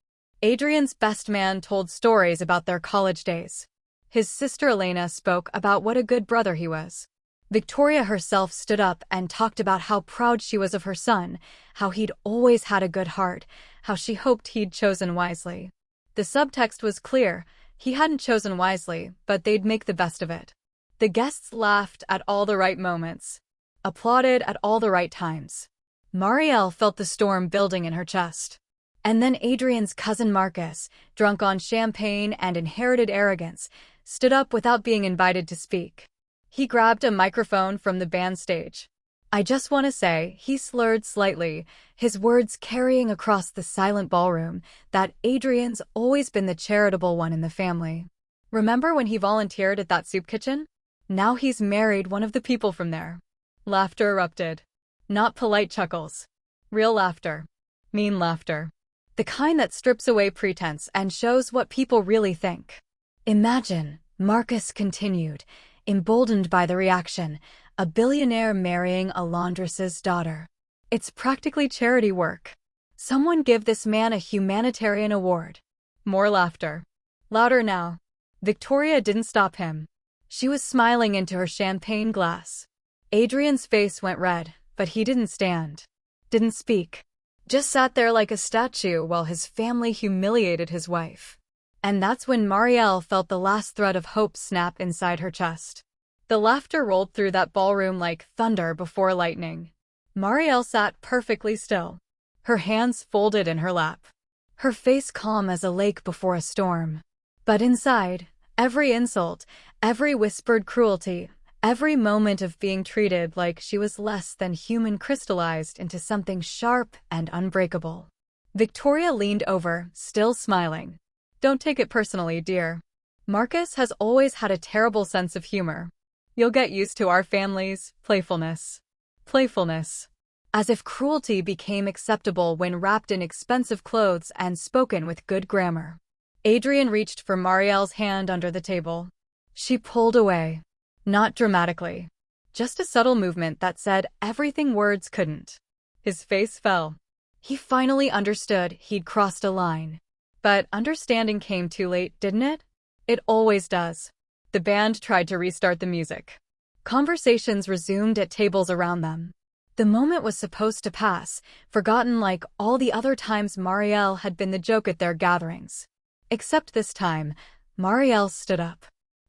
Adrian's best man told stories about their college days. His sister Elena spoke about what a good brother he was. Victoria herself stood up and talked about how proud she was of her son, how he'd always had a good heart, how she hoped he'd chosen wisely. The subtext was clear. He hadn't chosen wisely, but they'd make the best of it. The guests laughed at all the right moments, applauded at all the right times. Marielle felt the storm building in her chest. And then Adrian's cousin Marcus, drunk on champagne and inherited arrogance, stood up without being invited to speak. He grabbed a microphone from the band stage. I just want to say, he slurred slightly, his words carrying across the silent ballroom, that Adrian's always been the charitable one in the family. Remember when he volunteered at that soup kitchen? Now he's married one of the people from there. Laughter erupted. Not polite chuckles. Real laughter. Mean laughter. The kind that strips away pretense and shows what people really think. Imagine, Marcus continued, emboldened by the reaction, a billionaire marrying a laundress's daughter. It's practically charity work. Someone give this man a humanitarian award. More laughter. Louder now. Victoria didn't stop him. She was smiling into her champagne glass. Adrian's face went red, but he didn't stand. Didn't speak. Just sat there like a statue while his family humiliated his wife. And that's when Marielle felt the last thread of hope snap inside her chest. The laughter rolled through that ballroom like thunder before lightning. Marielle sat perfectly still, her hands folded in her lap. her face calm as a lake before a storm. But inside, every insult, every whispered cruelty, every moment of being treated like she was less than human crystallized into something sharp and unbreakable. Victoria leaned over, still smiling. "Don't take it personally, dear. Marcus has always had a terrible sense of humor. You'll get used to our family's playfulness." Playfulness. As if cruelty became acceptable when wrapped in expensive clothes and spoken with good grammar. Adrian reached for Marielle's hand under the table. She pulled away. Not dramatically. Just a subtle movement that said everything words couldn't. His face fell. He finally understood he'd crossed a line. But understanding came too late, didn't it? It always does. The band tried to restart the music. Conversations resumed at tables around them. The moment was supposed to pass, forgotten like all the other times Marielle had been the joke at their gatherings. Except this time, Marielle stood up.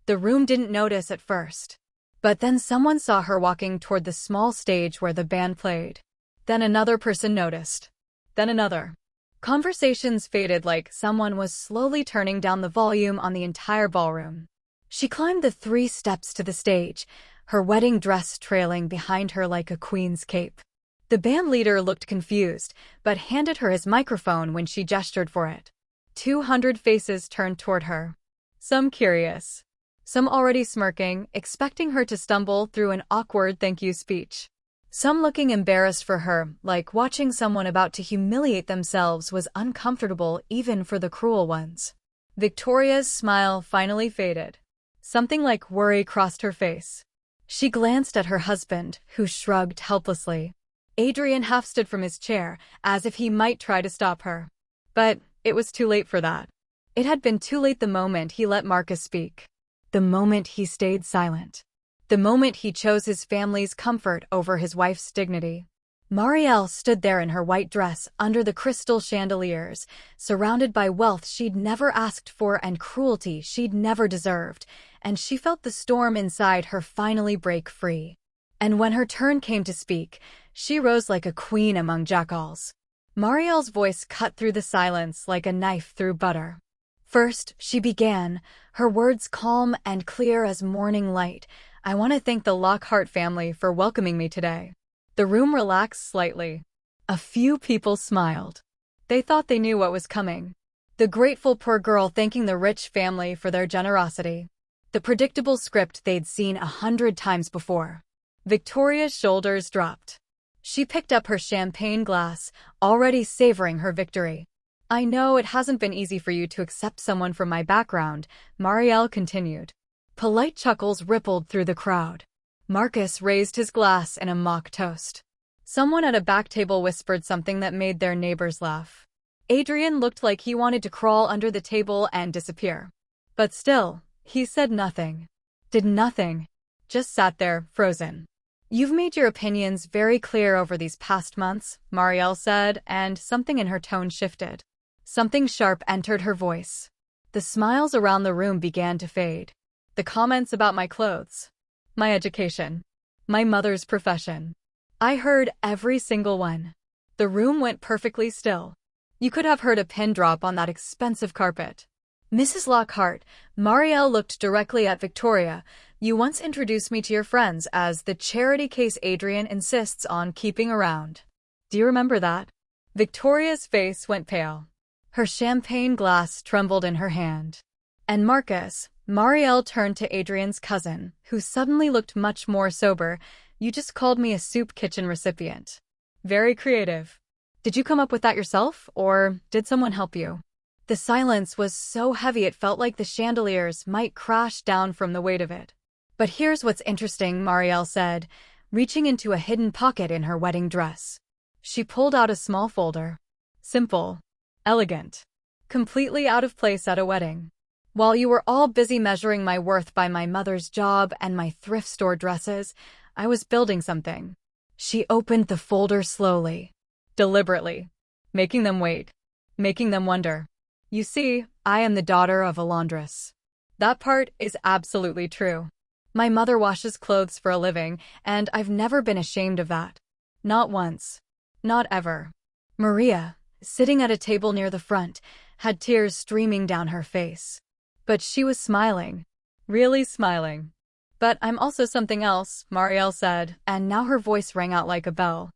The room didn't notice at first. But then someone saw her walking toward the small stage where the band played. Then another person noticed. Then another. Conversations faded like someone was slowly turning down the volume on the entire ballroom. She climbed the 3 steps to the stage, her wedding dress trailing behind her like a queen's cape. The band leader looked confused, but handed her his microphone when she gestured for it. 200 faces turned toward her. Some curious. Some already smirking, expecting her to stumble through an awkward thank you speech. Some looking embarrassed for her, like watching someone about to humiliate themselves was uncomfortable even for the cruel ones. Victoria's smile finally faded. Something like worry crossed her face. She glanced at her husband, who shrugged helplessly. Adrian half stood from his chair, as if he might try to stop her. But it was too late for that. It had been too late the moment he let Marcus speak. The moment he stayed silent. The moment he chose his family's comfort over his wife's dignity. Marielle stood there in her white dress under the crystal chandeliers, surrounded by wealth she'd never asked for and cruelty she'd never deserved, and she felt the storm inside her finally break free. And when her turn came to speak, she rose like a queen among jackals. Marielle's voice cut through the silence like a knife through butter. First, she began, her words calm and clear as morning light. "I want to thank the Lockhart family for welcoming me today." The room relaxed slightly. A few people smiled. They thought they knew what was coming. The grateful poor girl thanking the rich family for their generosity. The predictable script they'd seen 100 times before. Victoria's shoulders dropped. She picked up her champagne glass, already savoring her victory. "I know it hasn't been easy for you to accept someone from my background," Marielle continued. Polite chuckles rippled through the crowd. Marcus raised his glass in a mock toast. Someone at a back table whispered something that made their neighbors laugh. Adrian looked like he wanted to crawl under the table and disappear. But still, he said nothing. Did nothing. Just sat there, frozen. "You've made your opinions very clear over these past months," Marielle said, and something in her tone shifted. Something sharp entered her voice. The smiles around the room began to fade. The comments about my clothes. My education. My mother's profession. I heard every single one. The room went perfectly still. You could have heard a pin drop on that expensive carpet. "Mrs. Lockhart," Marielle looked directly at Victoria, "you once introduced me to your friends as the charity case Adrian insists on keeping around. Do you remember that?" Victoria's face went pale. Her champagne glass trembled in her hand. "And Marcus," Marielle turned to Adrian's cousin, who suddenly looked much more sober, "you just called me a soup kitchen recipient. Very creative. Did you come up with that yourself, or did someone help you?" The silence was so heavy it felt like the chandeliers might crash down from the weight of it. "But here's what's interesting," Marielle said, reaching into a hidden pocket in her wedding dress. She pulled out a small folder. Simple. Elegant. Completely out of place at a wedding. "While you were all busy measuring my worth by my mother's job and my thrift store dresses, I was building something." She opened the folder slowly. Deliberately. Making them wait. Making them wonder. "You see, I am the daughter of a laundress." That part is absolutely true. My mother washes clothes for a living, and I've never been ashamed of that. Not once. Not ever. "Maria," sitting at a table near the front, had tears streaming down her face. But she was smiling. Really smiling. "But I'm also something else," Marielle said, and now her voice rang out like a bell.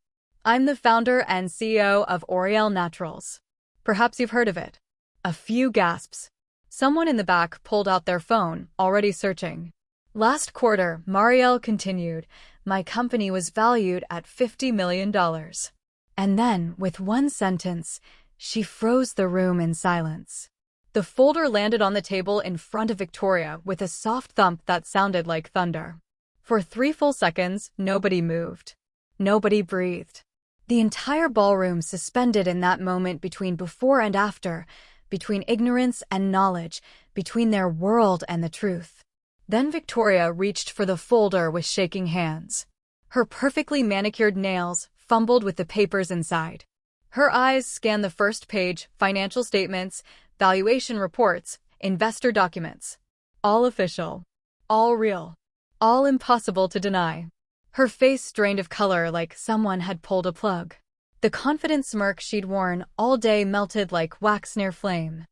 "I'm the founder and CEO of L'Oréal Naturals. Perhaps you've heard of it." A few gasps. Someone in the back pulled out their phone, already searching. "Last quarter," Marielle continued, "my company was valued at $50 million. And then, with one sentence, she froze the room in silence. The folder landed on the table in front of Victoria with a soft thump that sounded like thunder. For 3 full seconds, nobody moved. Nobody breathed. The entire ballroom suspended in that moment between before and after, between ignorance and knowledge, between their world and the truth. Then Victoria reached for the folder with shaking hands. Her perfectly manicured nails fumbled with the papers inside. Her eyes scanned the first page, financial statements, valuation reports, investor documents. All official. All real. All impossible to deny. Her face drained of color like someone had pulled a plug. The confident smirk she'd worn all day melted like wax near flame.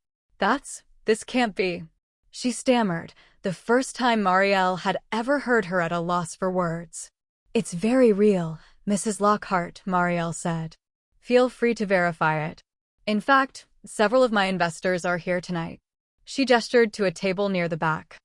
This can't be," she stammered, the first time Marielle had ever heard her at a loss for words. "It's very real, Mrs. Lockhart," Marielle said. "Feel free to verify it. In fact, several of my investors are here tonight." She gestured to a table near the back.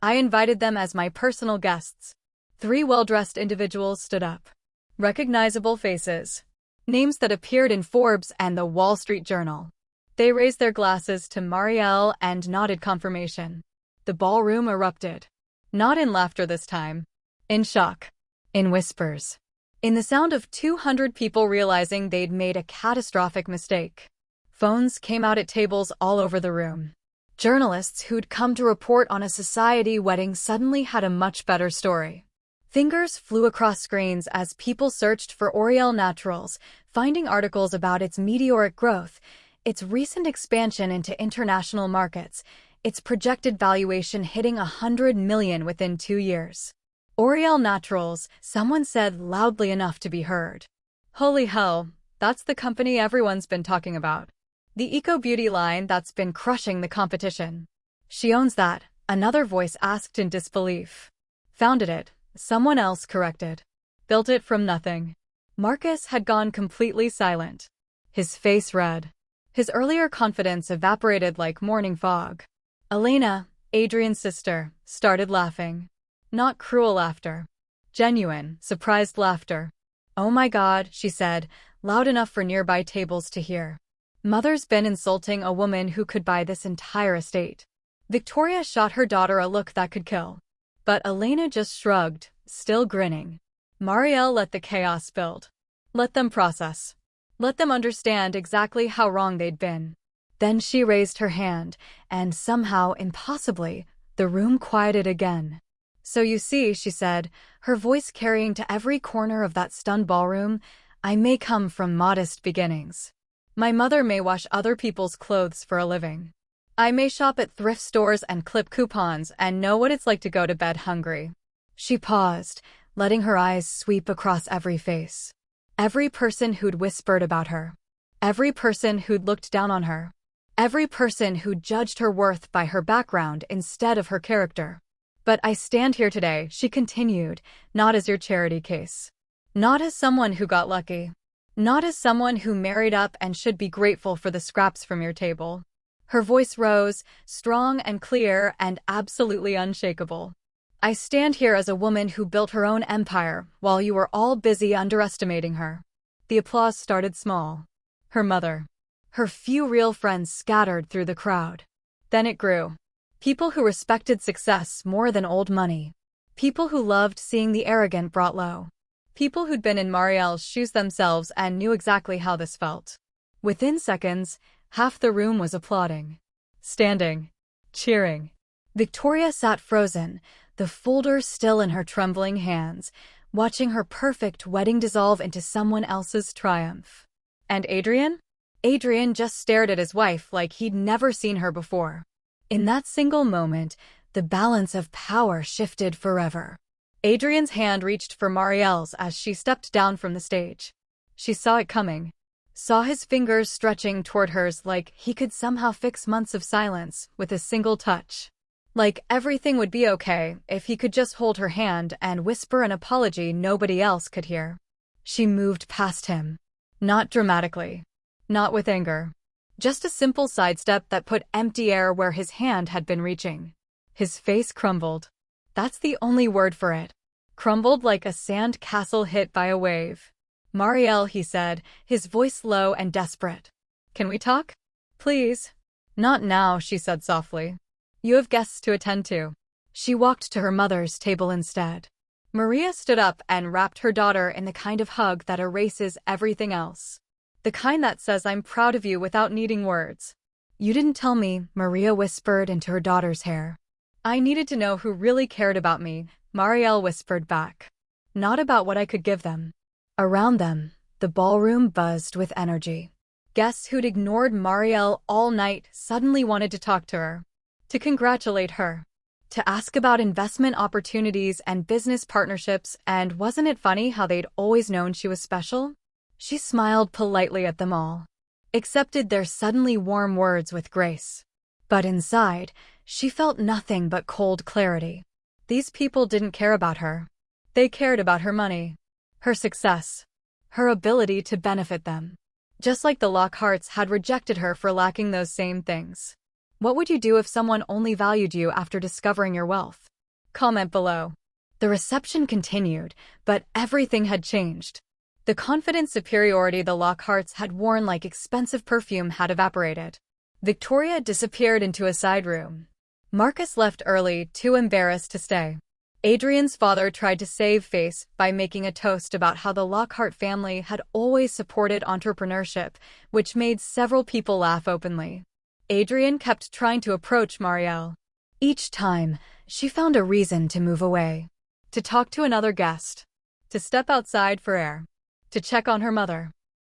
"I invited them as my personal guests." 3 well-dressed individuals stood up. Recognizable faces. Names that appeared in Forbes and the Wall Street Journal. They raised their glasses to Marielle and nodded confirmation. The ballroom erupted. Not in laughter this time. In shock. In whispers. In the sound of 200 people realizing they'd made a catastrophic mistake. Phones came out at tables all over the room. Journalists who'd come to report on a society wedding suddenly had a much better story. Fingers flew across screens as people searched for L'Oréal Naturals, finding articles about its meteoric growth, its recent expansion into international markets, its projected valuation hitting $100 million within 2 years. L'Oréal Naturals, someone said loudly enough to be heard. Holy hell, that's the company everyone's been talking about. The eco-beauty line that's been crushing the competition. She owns that, another voice asked in disbelief. Founded it. Someone else corrected. Built it from nothing. Marcus had gone completely silent. His face red. His earlier confidence evaporated like morning fog. Elena, Adrian's sister, started laughing. Not cruel laughter. Genuine, surprised laughter. "Oh my God," she said, loud enough for nearby tables to hear. "Mother's been insulting a woman who could buy this entire estate." Victoria shot her daughter a look that could kill. But Elena just shrugged, still grinning. Marielle let the chaos build. Let them process. Let them understand exactly how wrong they'd been. Then she raised her hand, and somehow, impossibly, the room quieted again. "So you see," she said, her voice carrying to every corner of that stunned ballroom, "I may come from modest beginnings. My mother may wash other people's clothes for a living. I may shop at thrift stores and clip coupons and know what it's like to go to bed hungry." She paused, letting her eyes sweep across every face. Every person who'd whispered about her. Every person who'd looked down on her. Every person who'd judged her worth by her background instead of her character. "But I stand here today," she continued, "not as your charity case. Not as someone who got lucky. Not as someone who married up and should be grateful for the scraps from your table." Her voice rose, strong and clear and absolutely unshakable. "I stand here as a woman who built her own empire while you were all busy underestimating her." The applause started small. Her mother. Her few real friends scattered through the crowd. Then it grew. People who respected success more than old money. People who loved seeing the arrogant brought low. People who'd been in Marielle's shoes themselves and knew exactly how this felt. Within seconds, half the room was applauding. Standing. Cheering. Victoria sat frozen, the folder still in her trembling hands, watching her perfect wedding dissolve into someone else's triumph. And Adrian? Adrian just stared at his wife like he'd never seen her before. In that single moment, the balance of power shifted forever. Adrian's hand reached for Marielle's as she stepped down from the stage. She saw it coming. saw his fingers stretching toward hers like he could somehow fix months of silence with a single touch. Like everything would be okay if he could just hold her hand and whisper an apology nobody else could hear. She moved past him. Not dramatically. Not with anger. Just a simple sidestep that put empty air where his hand had been reaching. His face crumbled. That's the only word for it. Crumbled like a sand castle hit by a wave. Marielle, he said, his voice low and desperate. Can we talk? Please. Not now, she said softly. You have guests to attend to. She walked to her mother's table instead. Maria stood up and wrapped her daughter in the kind of hug that erases everything else. The kind that says I'm proud of you without needing words. You didn't tell me, Maria whispered into her daughter's hair. I needed to know who really cared about me, Marielle whispered back. Not about what I could give them. Around them, the ballroom buzzed with energy. Guests who'd ignored Marielle all night suddenly wanted to talk to her. To congratulate her. To ask about investment opportunities and business partnerships, and wasn't it funny how they'd always known she was special? She smiled politely at them all. Accepted their suddenly warm words with grace. But inside, she felt nothing but cold clarity. These people didn't care about her. They cared about her money. Her success. Her ability to benefit them. Just like the Lockharts had rejected her for lacking those same things. What would you do if someone only valued you after discovering your wealth? Comment below. The reception continued, but everything had changed. The confident superiority the Lockharts had worn like expensive perfume had evaporated. Victoria disappeared into a side room. Marcus left early, too embarrassed to stay. Adrian's father tried to save face by making a toast about how the Lockhart family had always supported entrepreneurship, which made several people laugh openly. Adrian kept trying to approach Marielle. Each time, she found a reason to move away. To talk to another guest. To step outside for air. To check on her mother.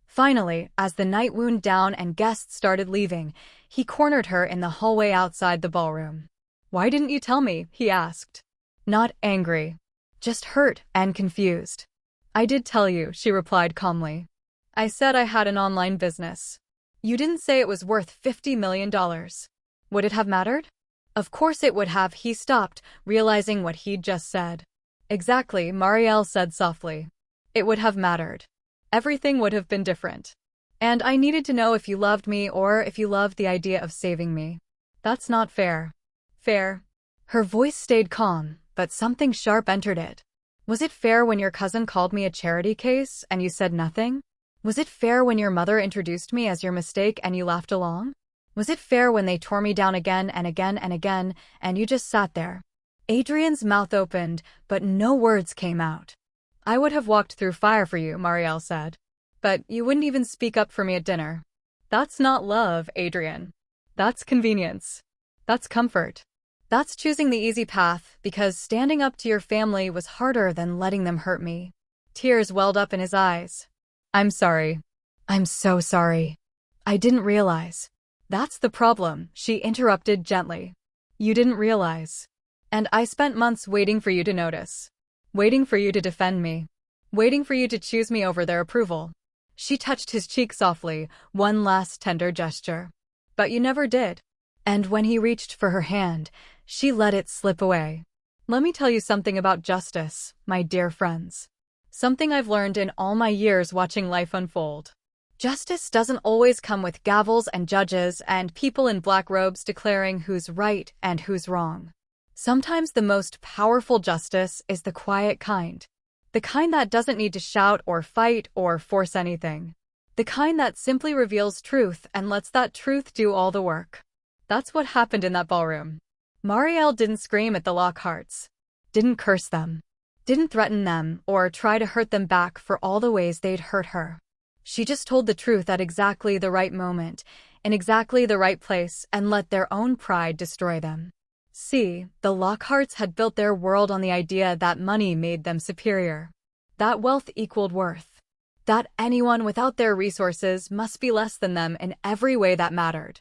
Finally, as the night wound down and guests started leaving, he cornered her in the hallway outside the ballroom. Why didn't you tell me? He asked. Not angry. Just hurt and confused. I did tell you, she replied calmly. I said I had an online business. You didn't say it was worth $50 million. Would it have mattered? Of course it would have, he stopped, realizing what he'd just said. Exactly, Marielle said softly. It would have mattered. Everything would have been different. And I needed to know if you loved me or if you loved the idea of saving me. That's not fair. Fair. Her voice stayed calm, but something sharp entered it. Was it fair when your cousin called me a charity case and you said nothing? Was it fair when your mother introduced me as your mistake and you laughed along? Was it fair when they tore me down again and again and again and you just sat there? Adrian's mouth opened, but no words came out. I would have walked through fire for you, Marielle said. But you wouldn't even speak up for me at dinner. That's not love, Adrian. That's convenience. That's comfort. That's choosing the easy path because standing up to your family was harder than letting them hurt me. Tears welled up in his eyes. I'm sorry. I'm so sorry. I didn't realize. That's the problem, she interrupted gently. You didn't realize. And I spent months waiting for you to notice. Waiting for you to defend me. Waiting for you to choose me over their approval. She touched his cheek softly, one last tender gesture. But you never did. And when he reached for her hand, she let it slip away. Let me tell you something about justice, my dear friends. Something I've learned in all my years watching life unfold. Justice doesn't always come with gavels and judges and people in black robes declaring who's right and who's wrong. Sometimes the most powerful justice is the quiet kind. The kind that doesn't need to shout or fight or force anything. The kind that simply reveals truth and lets that truth do all the work. That's what happened in that ballroom. Marielle didn't scream at the Lockharts. Didn't curse them. Didn't threaten them or try to hurt them back for all the ways they'd hurt her. She just told the truth at exactly the right moment, in exactly the right place, and let their own pride destroy them. See, the Lockharts had built their world on the idea that money made them superior. That wealth equaled worth. That anyone without their resources must be less than them in every way that mattered.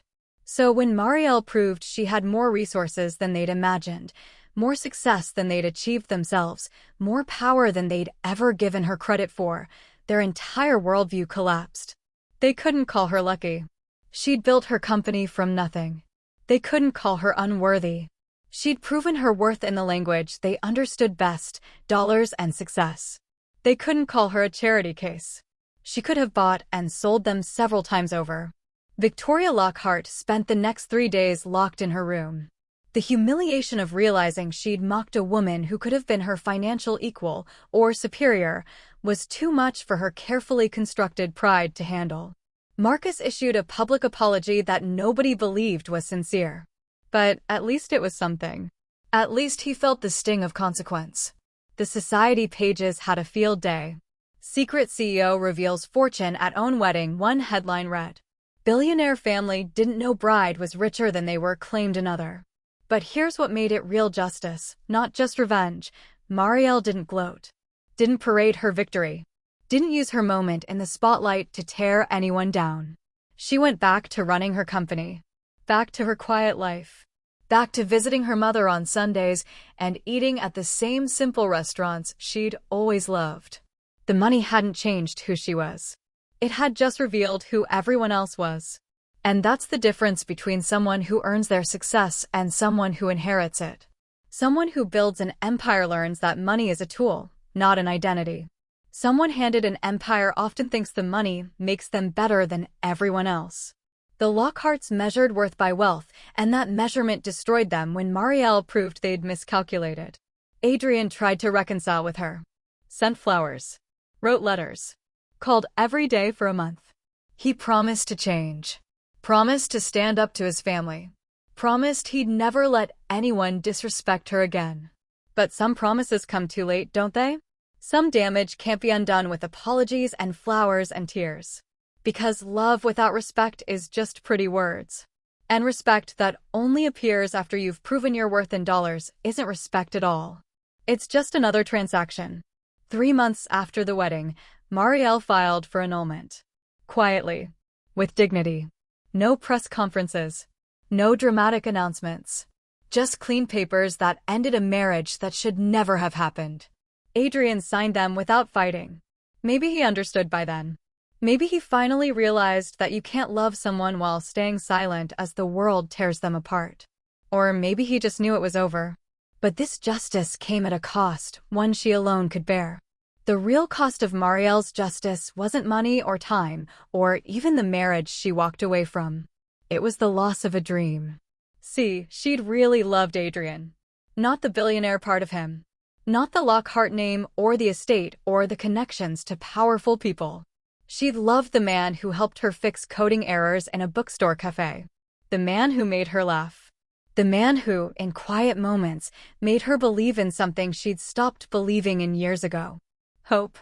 So when Marielle proved she had more resources than they'd imagined, more success than they'd achieved themselves, more power than they'd ever given her credit for, their entire worldview collapsed. They couldn't call her lucky. She'd built her company from nothing. They couldn't call her unworthy. She'd proven her worth in the language they understood best, dollars and success. They couldn't call her a charity case. She could have bought and sold them several times over. Victoria Lockhart spent the next 3 days locked in her room. The humiliation of realizing she'd mocked a woman who could have been her financial equal or superior was too much for her carefully constructed pride to handle. Marcus issued a public apology that nobody believed was sincere. But at least it was something. At least he felt the sting of consequence. The society pages had a field day. Secret CEO reveals fortune at own wedding, one headline read. Billionaire family didn't know bride was richer than they were, claimed another. But here's what made it real justice, not just revenge. Marielle didn't gloat. Didn't parade her victory. Didn't use her moment in the spotlight to tear anyone down. She went back to running her company. Back to her quiet life. Back to visiting her mother on Sundays and eating at the same simple restaurants she'd always loved. The money hadn't changed who she was. It had just revealed who everyone else was. And that's the difference between someone who earns their success and someone who inherits it. Someone who builds an empire learns that money is a tool, not an identity. Someone handed an empire often thinks the money makes them better than everyone else. The Lockharts measured worth by wealth, and that measurement destroyed them when Marielle proved they'd miscalculated. Adrian tried to reconcile with her. Sent flowers. Wrote letters. Called every day for a month. He promised to change. Promised to stand up to his family. Promised he'd never let anyone disrespect her again. But some promises come too late, don't they? Some damage can't be undone with apologies and flowers and tears. Because love without respect is just pretty words. And respect that only appears after you've proven your worth in dollars isn't respect at all. It's just another transaction. 3 months after the wedding, Marielle filed for annulment. Quietly. With dignity. No press conferences. No dramatic announcements. Just clean papers that ended a marriage that should never have happened. Adrian signed them without fighting. Maybe he understood by then. Maybe he finally realized that you can't love someone while staying silent as the world tears them apart. Or maybe he just knew it was over. But this justice came at a cost, one she alone could bear. The real cost of Marielle's justice wasn't money or time, or even the marriage she walked away from. It was the loss of a dream. See, she'd really loved Adrian. Not the billionaire part of him. Not the Lockhart name or the estate or the connections to powerful people. She'd loved the man who helped her fix coding errors in a bookstore cafe. The man who made her laugh. The man who, in quiet moments, made her believe in something she'd stopped believing in years ago. Hope.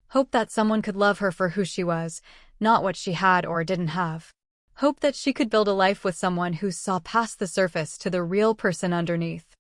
Hope that someone could love her for who she was, not what she had or didn't have. Hope that she could build a life with someone who saw past the surface to the real person underneath.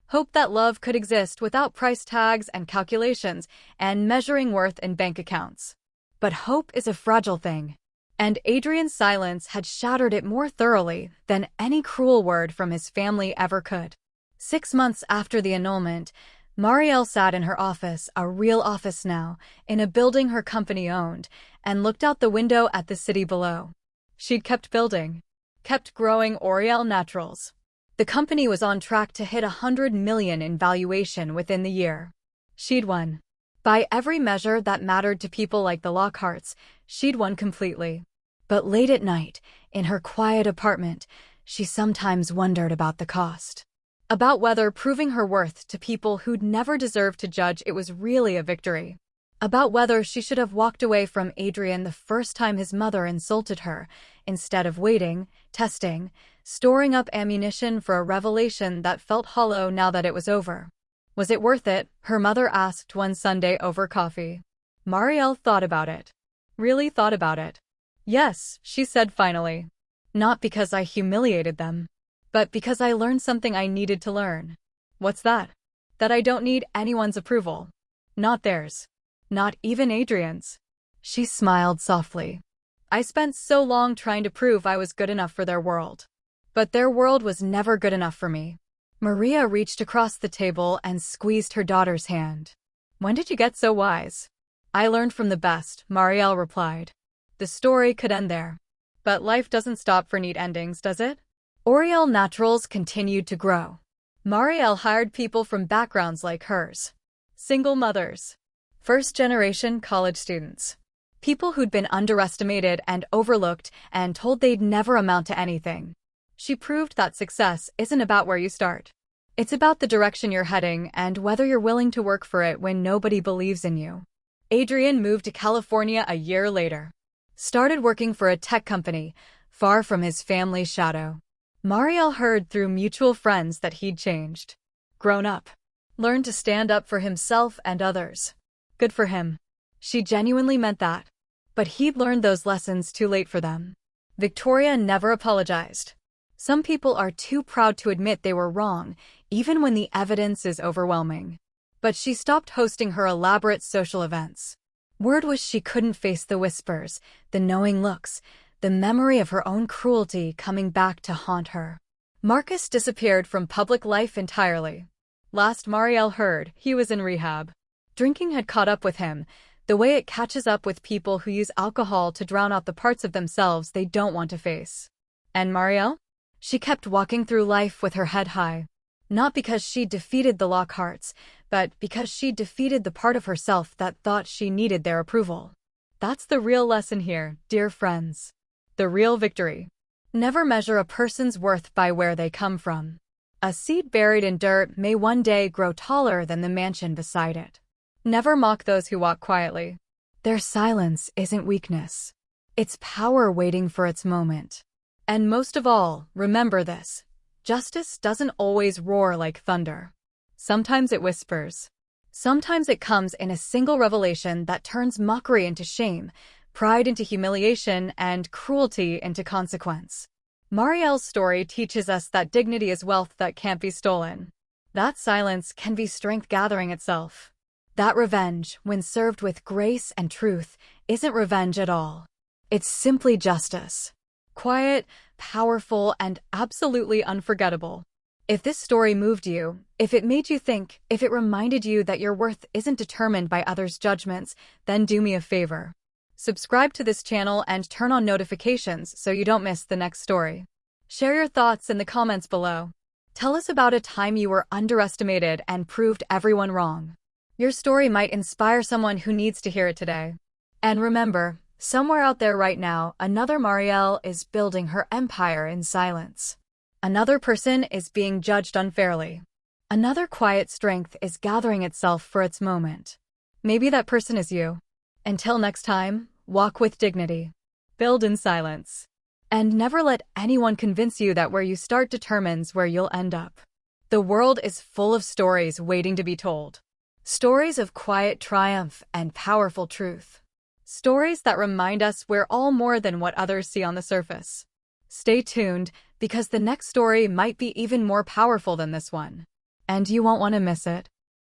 Hope that love could exist without price tags and calculations and measuring worth in bank accounts. But hope is a fragile thing. And Adrian's silence had shattered it more thoroughly than any cruel word from his family ever could. 6 months after the annulment, Marielle sat in her office, a real office now, in a building her company owned, and looked out the window at the city below. She'd kept building. Kept growing L'Oréal Naturals. The company was on track to hit $100 million in valuation within the year. She'd won. By every measure that mattered to people like the Lockharts, she'd won completely. But late at night, in her quiet apartment, she sometimes wondered about the cost. About whether proving her worth to people who'd never deserved to judge it was really a victory. About whether she should have walked away from Adrian the first time his mother insulted her, instead of waiting, testing, storing up ammunition for a revelation that felt hollow now that it was over. Was it worth it? Her mother asked one Sunday over coffee. Marielle thought about it. Really thought about it. Yes, she said finally. Not because I humiliated them, but because I learned something I needed to learn. What's that? That I don't need anyone's approval. Not theirs. Not even Adrian's. She smiled softly. I spent so long trying to prove I was good enough for their world. But their world was never good enough for me. Maria reached across the table and squeezed her daughter's hand. When did you get so wise? I learned from the best, Marielle replied. The story could end there. But life doesn't stop for neat endings, does it? Oriel Naturals continued to grow. Marielle hired people from backgrounds like hers. Single mothers. First-generation college students. People who'd been underestimated and overlooked and told they'd never amount to anything. She proved that success isn't about where you start. It's about the direction you're heading and whether you're willing to work for it when nobody believes in you. Adrian moved to California a year later. Started working for a tech company, far from his family's shadow. Marielle heard through mutual friends that he'd changed. Grown up. Learned to stand up for himself and others. Good for him. She genuinely meant that. But he'd learned those lessons too late for them. Victoria never apologized. Some people are too proud to admit they were wrong, even when the evidence is overwhelming. But she stopped hosting her elaborate social events. Word was she couldn't face the whispers, the knowing looks, the memory of her own cruelty coming back to haunt her. Marcus disappeared from public life entirely. Last Marielle heard, he was in rehab. Drinking had caught up with him, the way it catches up with people who use alcohol to drown out the parts of themselves they don't want to face. And Marielle? She kept walking through life with her head high. Not because she defeated the Lockharts, but because she defeated the part of herself that thought she needed their approval. That's the real lesson here, dear friends. The real victory. Never measure a person's worth by where they come from. A seed buried in dirt may one day grow taller than the mansion beside it. Never mock those who walk quietly. Their silence isn't weakness. It's power waiting for its moment. And most of all, remember this. Justice doesn't always roar like thunder. Sometimes it whispers. Sometimes it comes in a single revelation that turns mockery into shame, pride into humiliation, and cruelty into consequence. Marielle's story teaches us that dignity is wealth that can't be stolen. That silence can be strength gathering itself. That revenge, when served with grace and truth, isn't revenge at all. It's simply justice. Quiet, powerful, and absolutely unforgettable. If this story moved you, if it made you think, if it reminded you that your worth isn't determined by others' judgments, then do me a favor. Subscribe to this channel and turn on notifications so you don't miss the next story. Share your thoughts in the comments below. Tell us about a time you were underestimated and proved everyone wrong. Your story might inspire someone who needs to hear it today. And remember, somewhere out there right now, another Marielle is building her empire in silence. Another person is being judged unfairly. Another quiet strength is gathering itself for its moment. Maybe that person is you. Until next time, walk with dignity. Build in silence. And never let anyone convince you that where you start determines where you'll end up. The world is full of stories waiting to be told. Stories of quiet triumph and powerful truth. Stories that remind us we're all more than what others see on the surface. Stay tuned, because the next story might be even more powerful than this one. And you won't want to miss it.